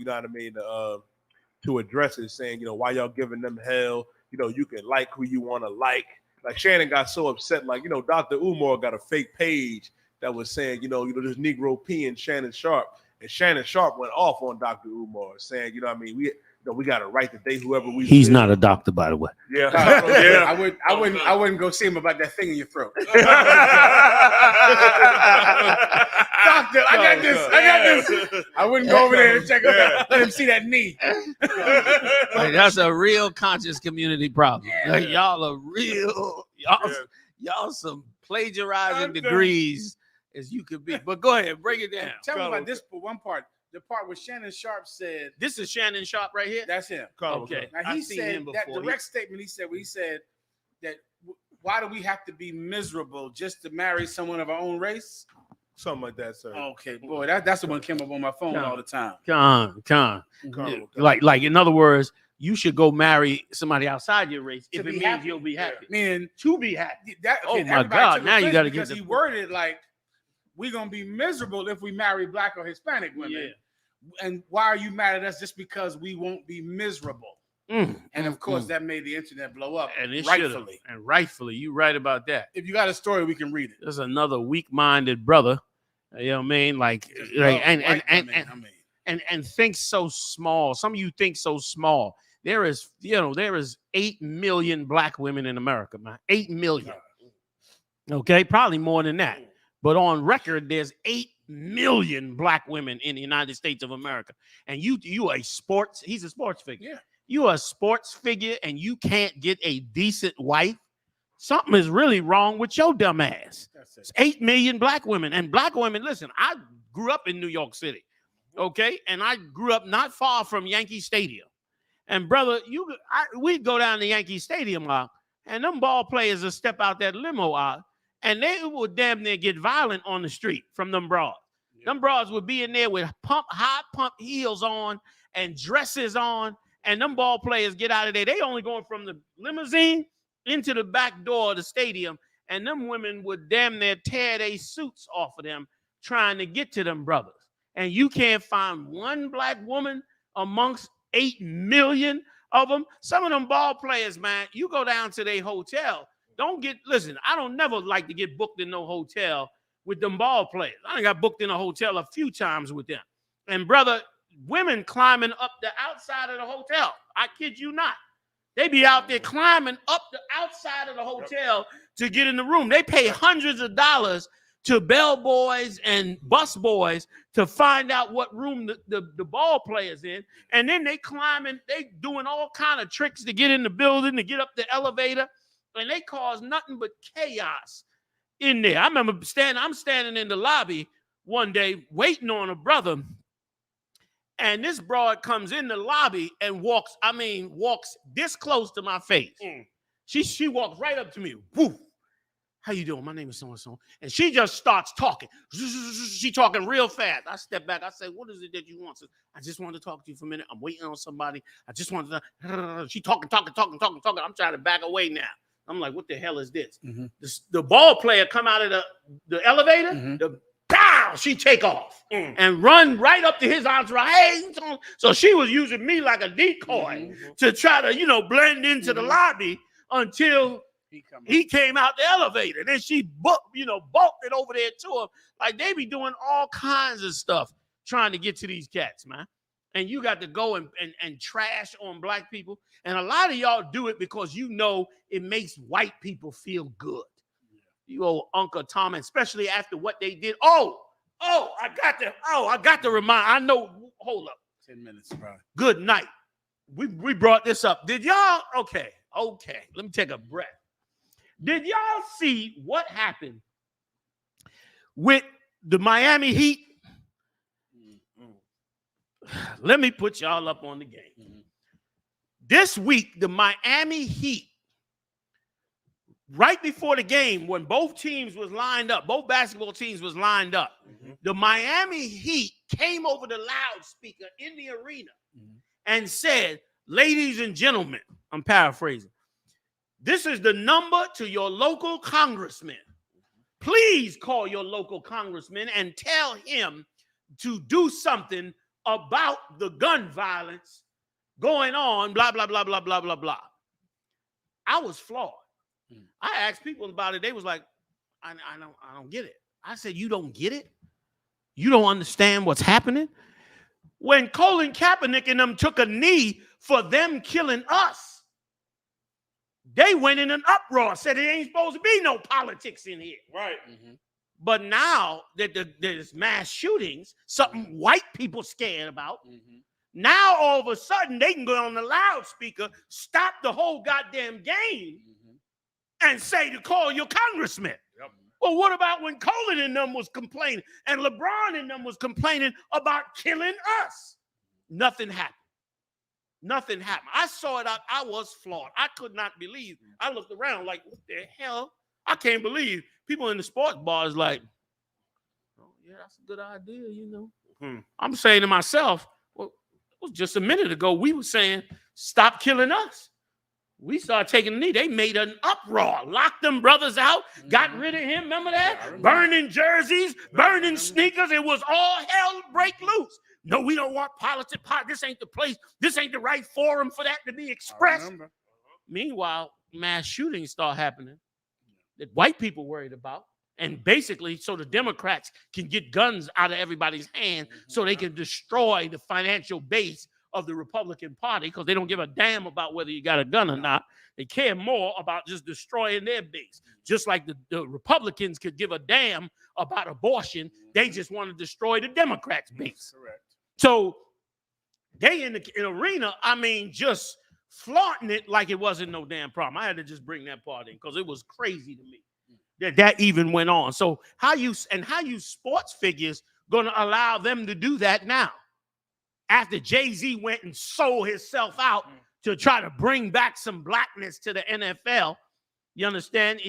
to address it, saying, why y'all giving them hell? You can like who you want to like. Like Shannon got so upset, like, Dr. Umar got a fake page that was saying, this Negro peeing Shannon Sharp. And Shannon Sharp went off on Dr. Umar, saying, we got a right to date whoever we. He's not a doctor, by the way. Yeah, I wouldn't go see him about that thing in your throat. Doctor, I got this. I wouldn't go over there and check him out. Let him see that knee. Like, that's a real conscious community problem. Yeah. Like, y'all are real. Y'all some plagiarizing degrees as you could be. But go ahead, break it down. Tell me about this one part. The part where Shannon Sharp said, "This is Shannon Sharp right here." That's him. Okay. Now he said that direct statement. He said that why do we have to be miserable just to marry someone of our own race? Something like that, sir. Okay, boy, that's the one came up on my phone all the time. Con. Like in other words, you should go marry somebody outside your race if it means happy. you'll be happy. Meaning to be happy. Oh my God! Now you got to get. He worded like, we're gonna be miserable if we marry Black or Hispanic women. Yeah. And why are you mad at us just because we won't be miserable? And of course, that made the internet blow up. And it rightfully. And rightfully, you right about that. If you got a story, we can read it. There's another weak-minded brother. You know what I mean? And think so small. Some of you think so small. There is 8 million Black women in America, man. 8 million. Okay, probably more than that. But on record, there's 8 million Black women in the United States of America. And you he's a sports figure. Yeah. You are a sports figure and you can't get a decent wife. Something is really wrong with your dumb ass. It's 8 million Black women. And Black women, listen, I grew up in New York City. Okay. And I grew up not far from Yankee Stadium. And brother, we'd go down to Yankee Stadium and them ball players would step out that limo and they would damn near get violent on the street from them broads. Yeah. Them broads would be in there with high pump heels on and dresses on, and them ball players get out of there. They only going from the limousine into the back door of the stadium, and them women would damn near tear their suits off of them trying to get to them brothers. And you can't find one black woman amongst 8 million of them. Some of them ball players, man, you go down to their hotel. Listen, I don't never like to get booked in no hotel with them ball players. I done got booked in a hotel a few times with them. And brother, women climbing up the outside of the hotel. I kid you not. They be out there climbing up the outside of the hotel to get in the room. They pay hundreds of dollars to bellboys and busboys to find out what room the ball player's in. And then they climbing, they doing all kind of tricks to get in the building, to get up the elevator. And they cause nothing but chaos in there. I remember I'm standing in the lobby one day waiting on a brother. And this broad comes in the lobby and walks this close to my face. She walks right up to me. Woo. How you doing? My name is so-and-so. And she just starts talking. She talking real fast. I step back. I say, what is it that you want? I just wanted to talk to you for a minute. I'm waiting on somebody. I just wanted to... She talking. I'm trying to back away now. I'm like, what the hell is this? The ball player come out of the elevator. She take off and run right up to his entourage. Hey, so she was using me like a decoy to try to, blend into the lobby until he came out the elevator. Then she bolted over there to him. Like, they be doing all kinds of stuff trying to get to these cats, man. And you got to go and trash on black people. And a lot of y'all do it because it makes white people feel good. You old Uncle Tom, especially after what they did. I got to remind. I know. Hold up. 10 minutes, bro. Good night. We brought this up. Did y'all? Okay. Let me take a breath. Did y'all see what happened with the Miami Heat? Let me put y'all up on the game. This week, the Miami Heat, right before the game, when both teams was lined up, both basketball teams was lined up, the Miami Heat came over the loudspeaker in the arena and said, ladies and gentlemen, I'm paraphrasing, this is the number to your local congressman. Please call your local congressman and tell him to do something about the gun violence going on, blah, blah, blah, blah, blah, blah, blah. I was flawed. I asked people about it. They was like, I don't get it. I said, you don't get it? You don't understand what's happening? When Colin Kaepernick and them took a knee for them killing us, they went in an uproar, said it ain't supposed to be no politics in here. Right. But now that there's mass shootings, something white people scared about, now all of a sudden they can go on the loudspeaker, stop the whole goddamn game, and say to call your congressman. Well, what about when Colin and them was complaining and LeBron and them was complaining about killing us? Nothing happened. Nothing happened. I saw it. I was flawed. I could not believe. I looked around like, what the hell? I can't believe people in the sports bars like, oh, yeah, that's a good idea, I'm saying to myself, well, it was just a minute ago we were saying, stop killing us. We started taking a knee. They made an uproar, locked them brothers out, got rid of him. Remember that? Burning jerseys, burning sneakers. It was all hell break loose. No, we don't want politics. This ain't the place. This ain't the right forum for that to be expressed. Meanwhile, mass shootings start happening that white people worried about. And basically, so the Democrats can get guns out of everybody's hand so they can destroy the financial base of the Republican Party, because they don't give a damn about whether you got a gun or not. They care more about just destroying their base. Just like the Republicans could give a damn about abortion. They just want to destroy the Democrats' base. Correct. So they in the arena, just flaunting it like it wasn't no damn problem. I had to just bring that part in because it was crazy to me that even went on. So how you sports figures going to allow them to do that now? After Jay-Z went and sold himself out to try to bring back some blackness to the NFL, you understand?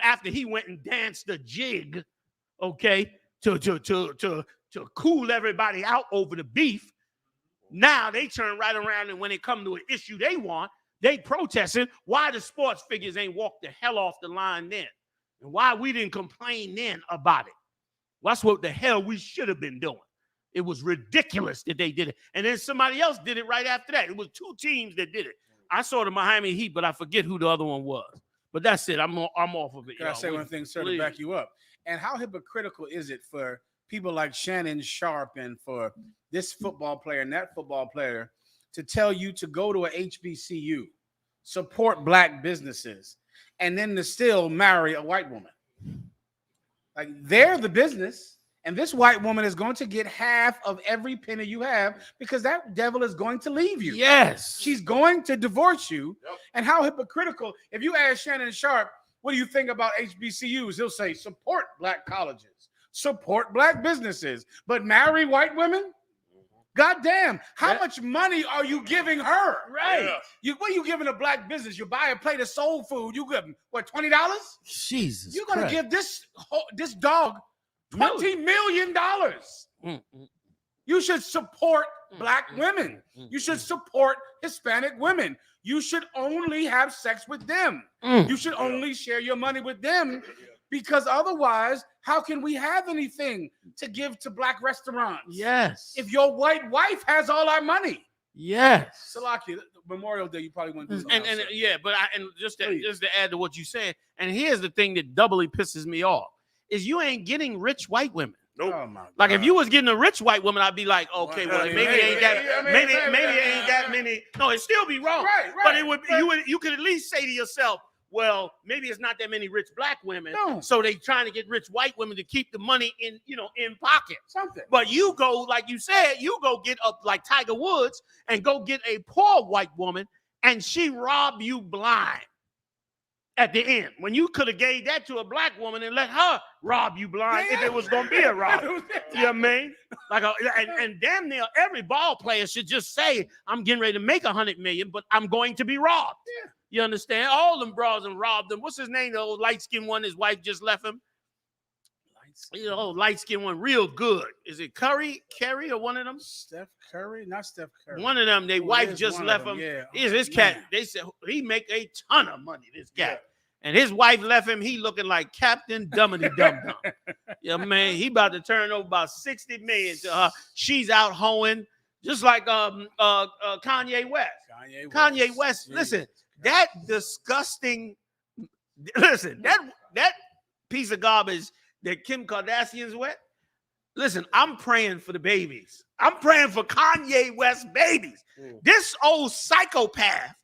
After he went and danced the jig, okay, to cool everybody out over the beef, now they turn right around, and when it come to an issue they want, they protesting why the sports figures ain't walked the hell off the line then. And why we didn't complain then about it. That's what the hell we should have been doing. It was ridiculous that they did it. And then somebody else did it right after that. It was 2 teams that did it. I saw the Miami Heat, but I forget who the other one was. But that's it. I'm off of it. Can I say one thing, sir, to back you up? And how hypocritical is it for people like Shannon Sharp and for this football player and that football player to tell you to go to a HBCU, support black businesses, and then to still marry a white woman? Like, they're the business. And this white woman is going to get half of every penny you have because that devil is going to leave you. Yes. She's going to divorce you. Yep. And how hypocritical. If you ask Shannon Sharp, what do you think about HBCUs? He'll say, support black colleges, support black businesses, but marry white women? God damn. How much money are you giving her? Right. Yeah. What are you giving a black business? You buy a plate of soul food. You give them, what, $20? Jesus You're going to give this dog $20 million. You should support black women. You should support Hispanic women. You should only have sex with them. You should only share your money with them, because otherwise, how can we have anything to give to black restaurants? Yes. If your white wife has all our money. Yes. Salaki, Memorial Day, you probably want to do and yeah, but just to add to what you said, and here's the thing that doubly pisses me off. Is you ain't getting rich white women. Nope. Oh my God. Like if you was getting a rich white woman, I'd be like, okay, well, maybe it ain't that, maybe it ain't that many. No, it'd still be wrong. Right. But it would, you could at least say to yourself, well, maybe it's not that many rich black women. No. So they trying to get rich white women to keep the money in pocket. Something. But you go, like you said, you go get up like Tiger Woods and go get a poor white woman, and she rob you blind. At the end, when you could have gave that to a black woman and let her rob you blind if it was going to be a rob. You know what I mean? Like, and damn near every ball player should just say, I'm getting ready to make $100 million, but I'm going to be robbed. Yeah. You understand? All them bras and robbed them. What's his name? The old light-skinned one, his wife just left him. You know, light-skinned one, real good. Is it Curry or one of them? Steph Curry? Not Steph Curry. One of them, their wife just left him. Yeah. His cat, they said he make a ton of money, this cat. Yeah. And his wife left him. He looking like Captain Dummity Dum Dum. Yeah, man. He about to turn over about $60 million to her. She's out hoeing, just like Kanye West. Kanye West. Listen, that disgusting. Listen, that piece of garbage that Kim Kardashian's with. Listen, I'm praying for the babies. I'm praying for Kanye West babies. This old psychopath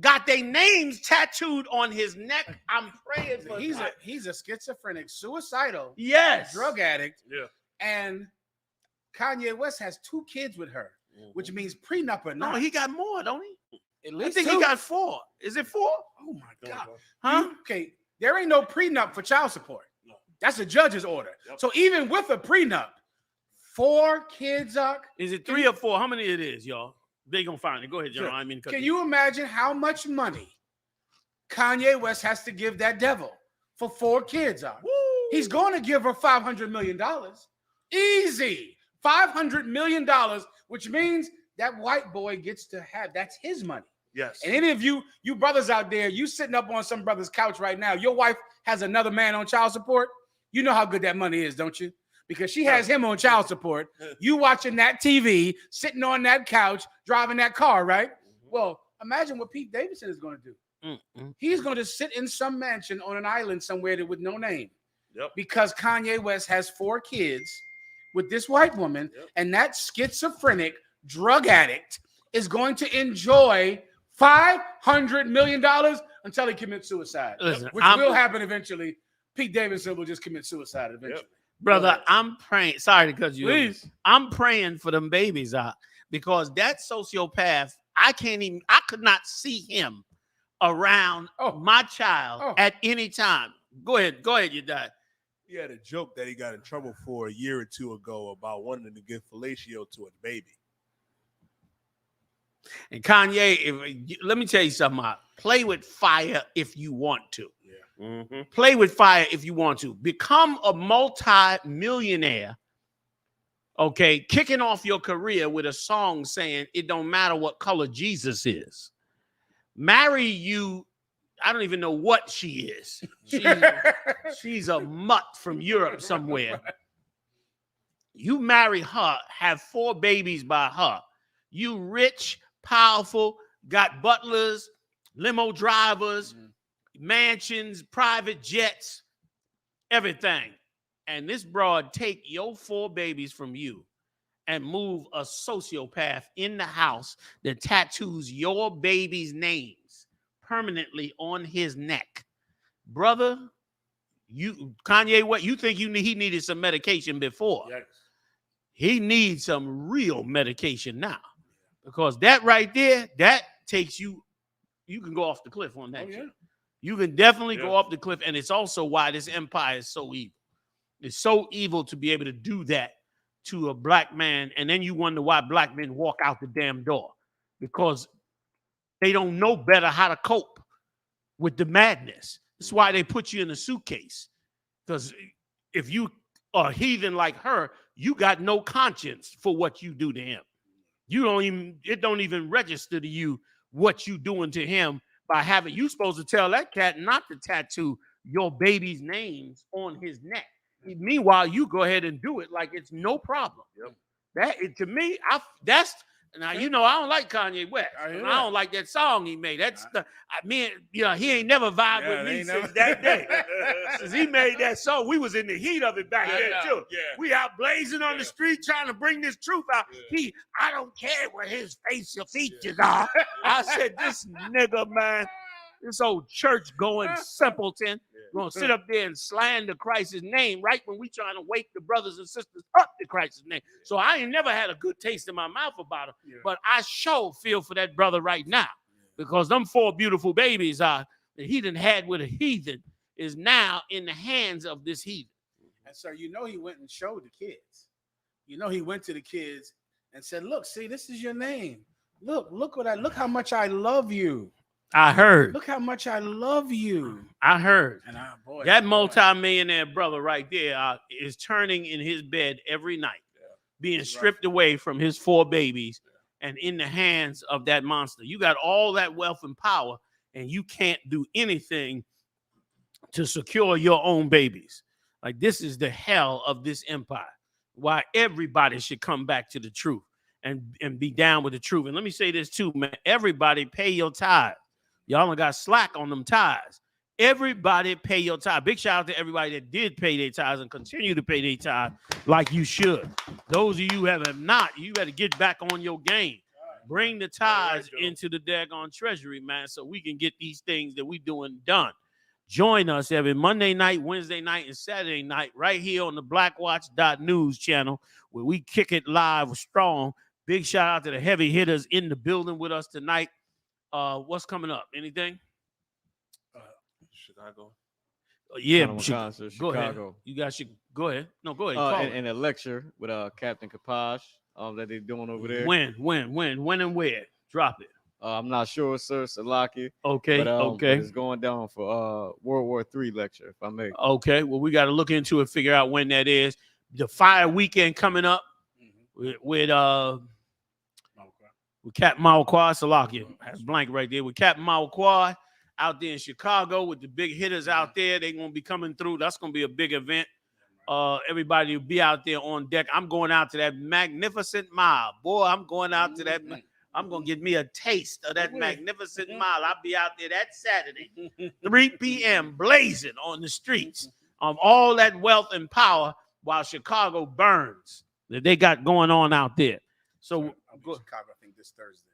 got their names tattooed on his neck. I'm praying for he's a schizophrenic, suicidal, drug addict. Yeah. And Kanye West has 2 kids with her, which means prenup or not. No, he got more, don't he? At least I think 2. he got 4. Is it 4? Oh my God. Huh? Okay, there ain't no prenup for child support. No. That's a judge's order. Yep. So even with a prenup, 4 kids are. Is it 3 or 4? How many it is, y'all? They gonna find it. Go ahead, General. Sure. I mean, can you imagine how much money Kanye West has to give that devil for 4 kids? He's going to give her $500 million. Easy. $500 million, which means that white boy gets to have, that's his money. Yes. And any of you brothers out there, you sitting up on some brother's couch right now, your wife has another man on child support. You know how good that money is, don't you? Because she has him on child support. You watching that TV, sitting on that couch, driving that car, right? Well, imagine what Pete Davidson is going to do. He's going to sit in some mansion on an island somewhere with no name. Yep. Because Kanye West has 4 kids with this white woman, and that schizophrenic drug addict is going to enjoy $500 million until he commits suicide. Listen, which will happen eventually. Pete Davidson will just commit suicide eventually. Brother, I'm praying. Sorry to cut you. Please. I'm praying for them babies out, because that sociopath, I could not see him around my child at any time. Go ahead, you die. He had a joke that he got in trouble for a year or 2 ago about wanting to give fellatio to a baby. And Kanye, let me tell you something. Play with fire if you want to. Play with fire if you want to. Become a multi-millionaire, okay, kicking off your career with a song saying it don't matter what color Jesus is. Marry you. I don't even know what she is. She's a mutt from Europe somewhere. You marry her, have 4 babies by her. You rich, powerful, got butlers, limo drivers, mansions, private jets, everything. And this broad take your 4 babies from you and move a sociopath in the house that tattoos your baby's names permanently on his neck. Brother, Kanye, what you think he needed some medication before? Yes. He needs some real medication now, because that right there, that takes you can go off the cliff on that. You can definitely go off the cliff, and it's also why this empire is so evil. It's so evil to be able to do that to a black man, and then you wonder why black men walk out the damn door, because they don't know better how to cope with the madness. That's why they put you in a suitcase, because if you are a heathen like her, you got no conscience for what you do to him. It don't even register to you what you doing to him by having. You supposed to tell that cat not to tattoo your baby's names on his neck. Meanwhile, you go ahead and do it like it's no problem. To me, that's now, I don't like Kanye West. I don't like that song he made. He ain't never vibed with me since that day. Since he made that song, we was in the heat of it back then too. Yeah. We out blazing on the street trying to bring this truth out. I don't care what his facial features are. I said, this nigga, man, this old church-going simpleton, gonna sit up there and slander Christ's name right when we trying to wake the brothers and sisters up to Christ's name. So I ain't never had a good taste in my mouth about him, but I sure feel for that brother right now, because them 4 beautiful babies that he done had with a heathen is now in the hands of this heathen. And so he went and showed the kids. He went to the kids and said, "Look, see, this is your name. Look how much I love you. I heard. Look how much I love you." I heard. And that multi-millionaire brother right there is turning in his bed every night, being stripped away from his 4 babies and in the hands of that monster. You got all that wealth and power, and you can't do anything to secure your own babies. Like, this is the hell of this empire. Why everybody should come back to the truth and be down with the truth. And let me say this too, man. Everybody pay your tithe. Y'all done got slack on them tithes. Everybody pay your tithe. Big shout out to everybody that did pay their tithes and continue to pay their tithe like you should. Those of you who have not, you better get back on your game. Bring the tithes into the daggone treasury, man, so we can get these things that we doing done. Join us every Monday night, Wednesday night, and Saturday night right here on the blackwatch.news channel, where we kick it live strong. Big shout out to the heavy hitters in the building with us tonight. What's coming up? Anything? Chicago. Go ahead. You guys should go ahead. No, go ahead. And a lecture with Captain Kapash that they're doing over there. When, and where? Drop it. I'm not sure, sir. Salaki. Okay. But it's going down for World War III lecture, if I may. Okay. Well, we got to look into it, figure out when that is. The fire weekend coming up with Captain Mawquad, Salaki. That's blank right there. With Captain Mawquad out there in Chicago with the big hitters out there. They're going to be coming through. That's going to be a big event. Everybody will be out there on deck. I'm going out to that magnificent mile. Boy, I'm going out to that. I'm going to get me a taste of that magnificent mile. I'll be out there that Saturday, 3 p.m., blazing on the streets of all that wealth and power while Chicago burns that they got going on out there. So, Chicago, I think this Thursday.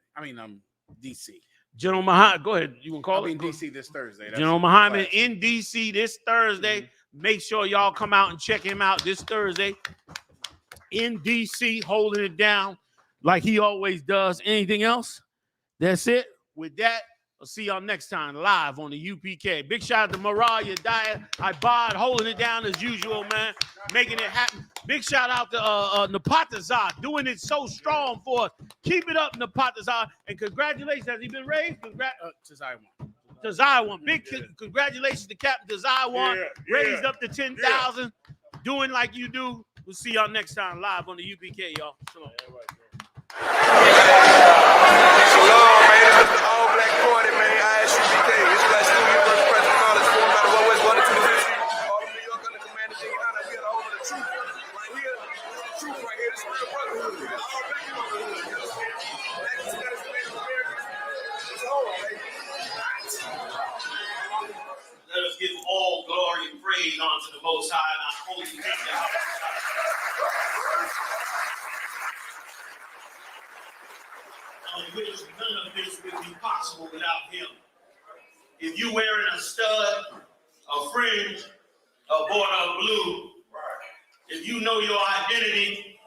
D.C. General Muhammad, go ahead. You want to call I'll it? be in D.C. this Thursday. General Muhammad in D.C. this Thursday. Make sure y'all come out and check him out this Thursday in D.C., holding it down like he always does. Anything else? That's it. With that, I'll see y'all next time live on the UPK. Big shout out to Mariah Dyer, Ibad, holding it down as usual, man, making it happen. Big shout out to Napatazar, doing it so strong for us. Keep it up, Napatazar, and congratulations. Has he been raised? To Zion. Big congratulations to Captain Zion. Raised up to 10,000. Doing like you do. We'll see y'all next time live on the UPK, y'all. Shalom. Shalom, man. It's the All Black Party, man. I.S.U.P.K. It's like Let us give all glory and praise unto the Most High and our holy King Yahweh. On which none of this would be possible without him. If you wearing a stud, a fringe, a border of blue, if you know your identity,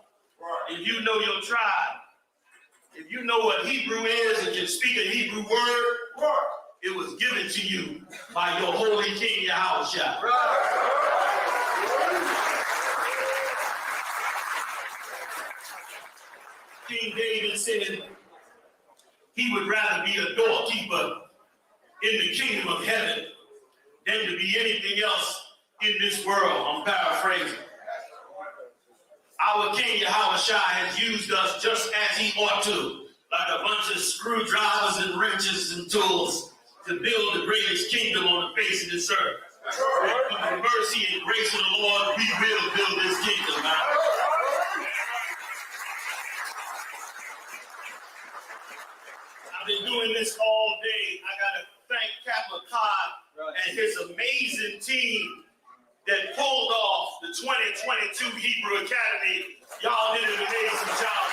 if you know your tribe, if you know what Hebrew is and can speak a Hebrew word, it was given to you by your holy King Yahushua. King David said he would rather be a doorkeeper in the kingdom of heaven than to be anything else in this world. I'm paraphrasing. Our King Yahushua has used us just as he ought to, like a bunch of screwdrivers and wrenches and tools to build the greatest kingdom on the face of this earth. Through the mercy and grace of the Lord, we will build this kingdom, man. I've been doing this all day. I got to thank Captain and his amazing team that pulled off the 2022 Hebrew Academy. Y'all did an amazing job.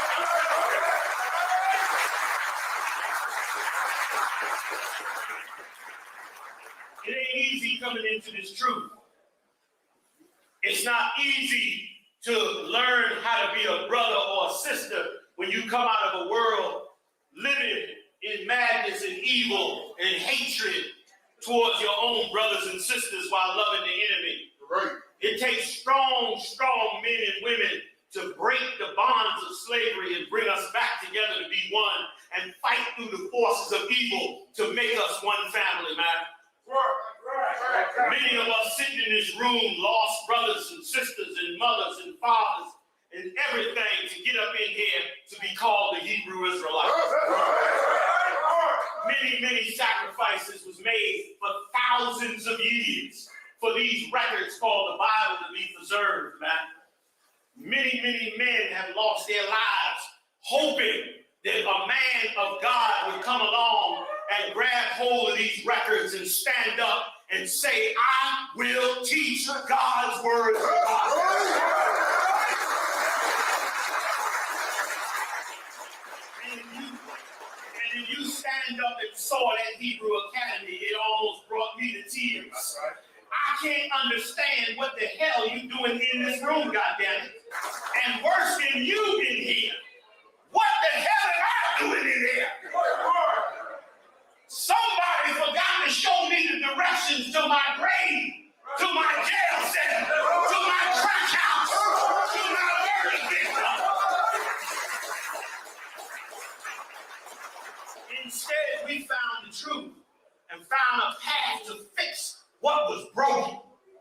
It ain't easy coming into this truth. It's not easy to learn how to be a brother or a sister when you come out of a world living in madness and evil and hatred towards your own brothers and sisters while loving the enemy. Right. It takes strong, strong men and women to break the bonds of slavery and bring us back together to be one and fight through the forces of evil to make us one family, man. Many of us sitting in this room lost brothers and sisters and mothers and fathers and everything to get up in here to be called the Hebrew Israelite. Many sacrifices was made for thousands of years for these records called the Bible to be preserved, man. Many men have lost their lives hoping that a man of God would come along and grab hold of these records and stand up and say, I will teach God's word. And you stand up and saw that Hebrew Academy, it almost brought me to tears. I can't understand what the hell you doing in this room, goddammit. And worse than you in here, what the hell am I doing in here? Somebody forgot to show me the directions to my grave, to my jail cell, to my crack house, to my murder victim. Instead, we found the truth and found a path to fix what was broken,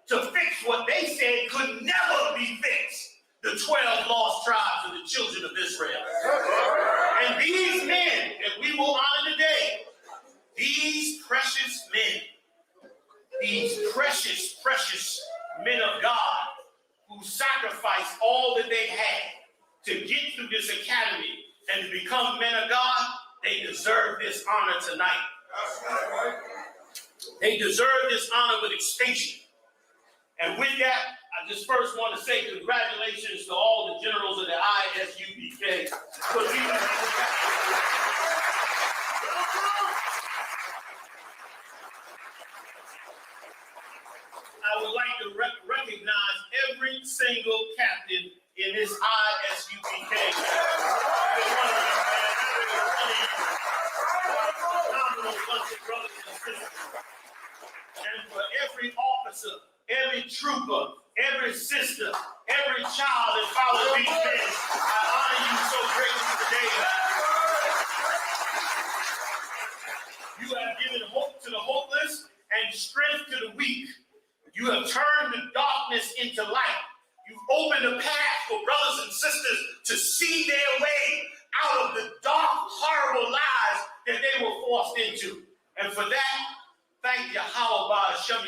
to fix what they said could never be fixed. The 12 lost tribes of the children of Israel. And these men that we will honor today, these precious men, these precious men of God who sacrificed all that they had to get through this academy and to become men of God, they deserve this honor tonight. They deserve this honor with extinction. And with that, I just first want to say congratulations to all the generals of the I.S.U.P.K. I would like to recognize every single captain in this I.S.U.P.K. Phenomenal bunch of brothers and sisters. And for every officer, every trooper, every sister, every child that follows these men, I honor you so greatly today. You have given hope to the hopeless and strength to the weak. You have turned the darkness into light. You've opened a path for brothers and sisters to see their way out of the dark, horrible lives that they were forced into. And for that, thank Yahweh.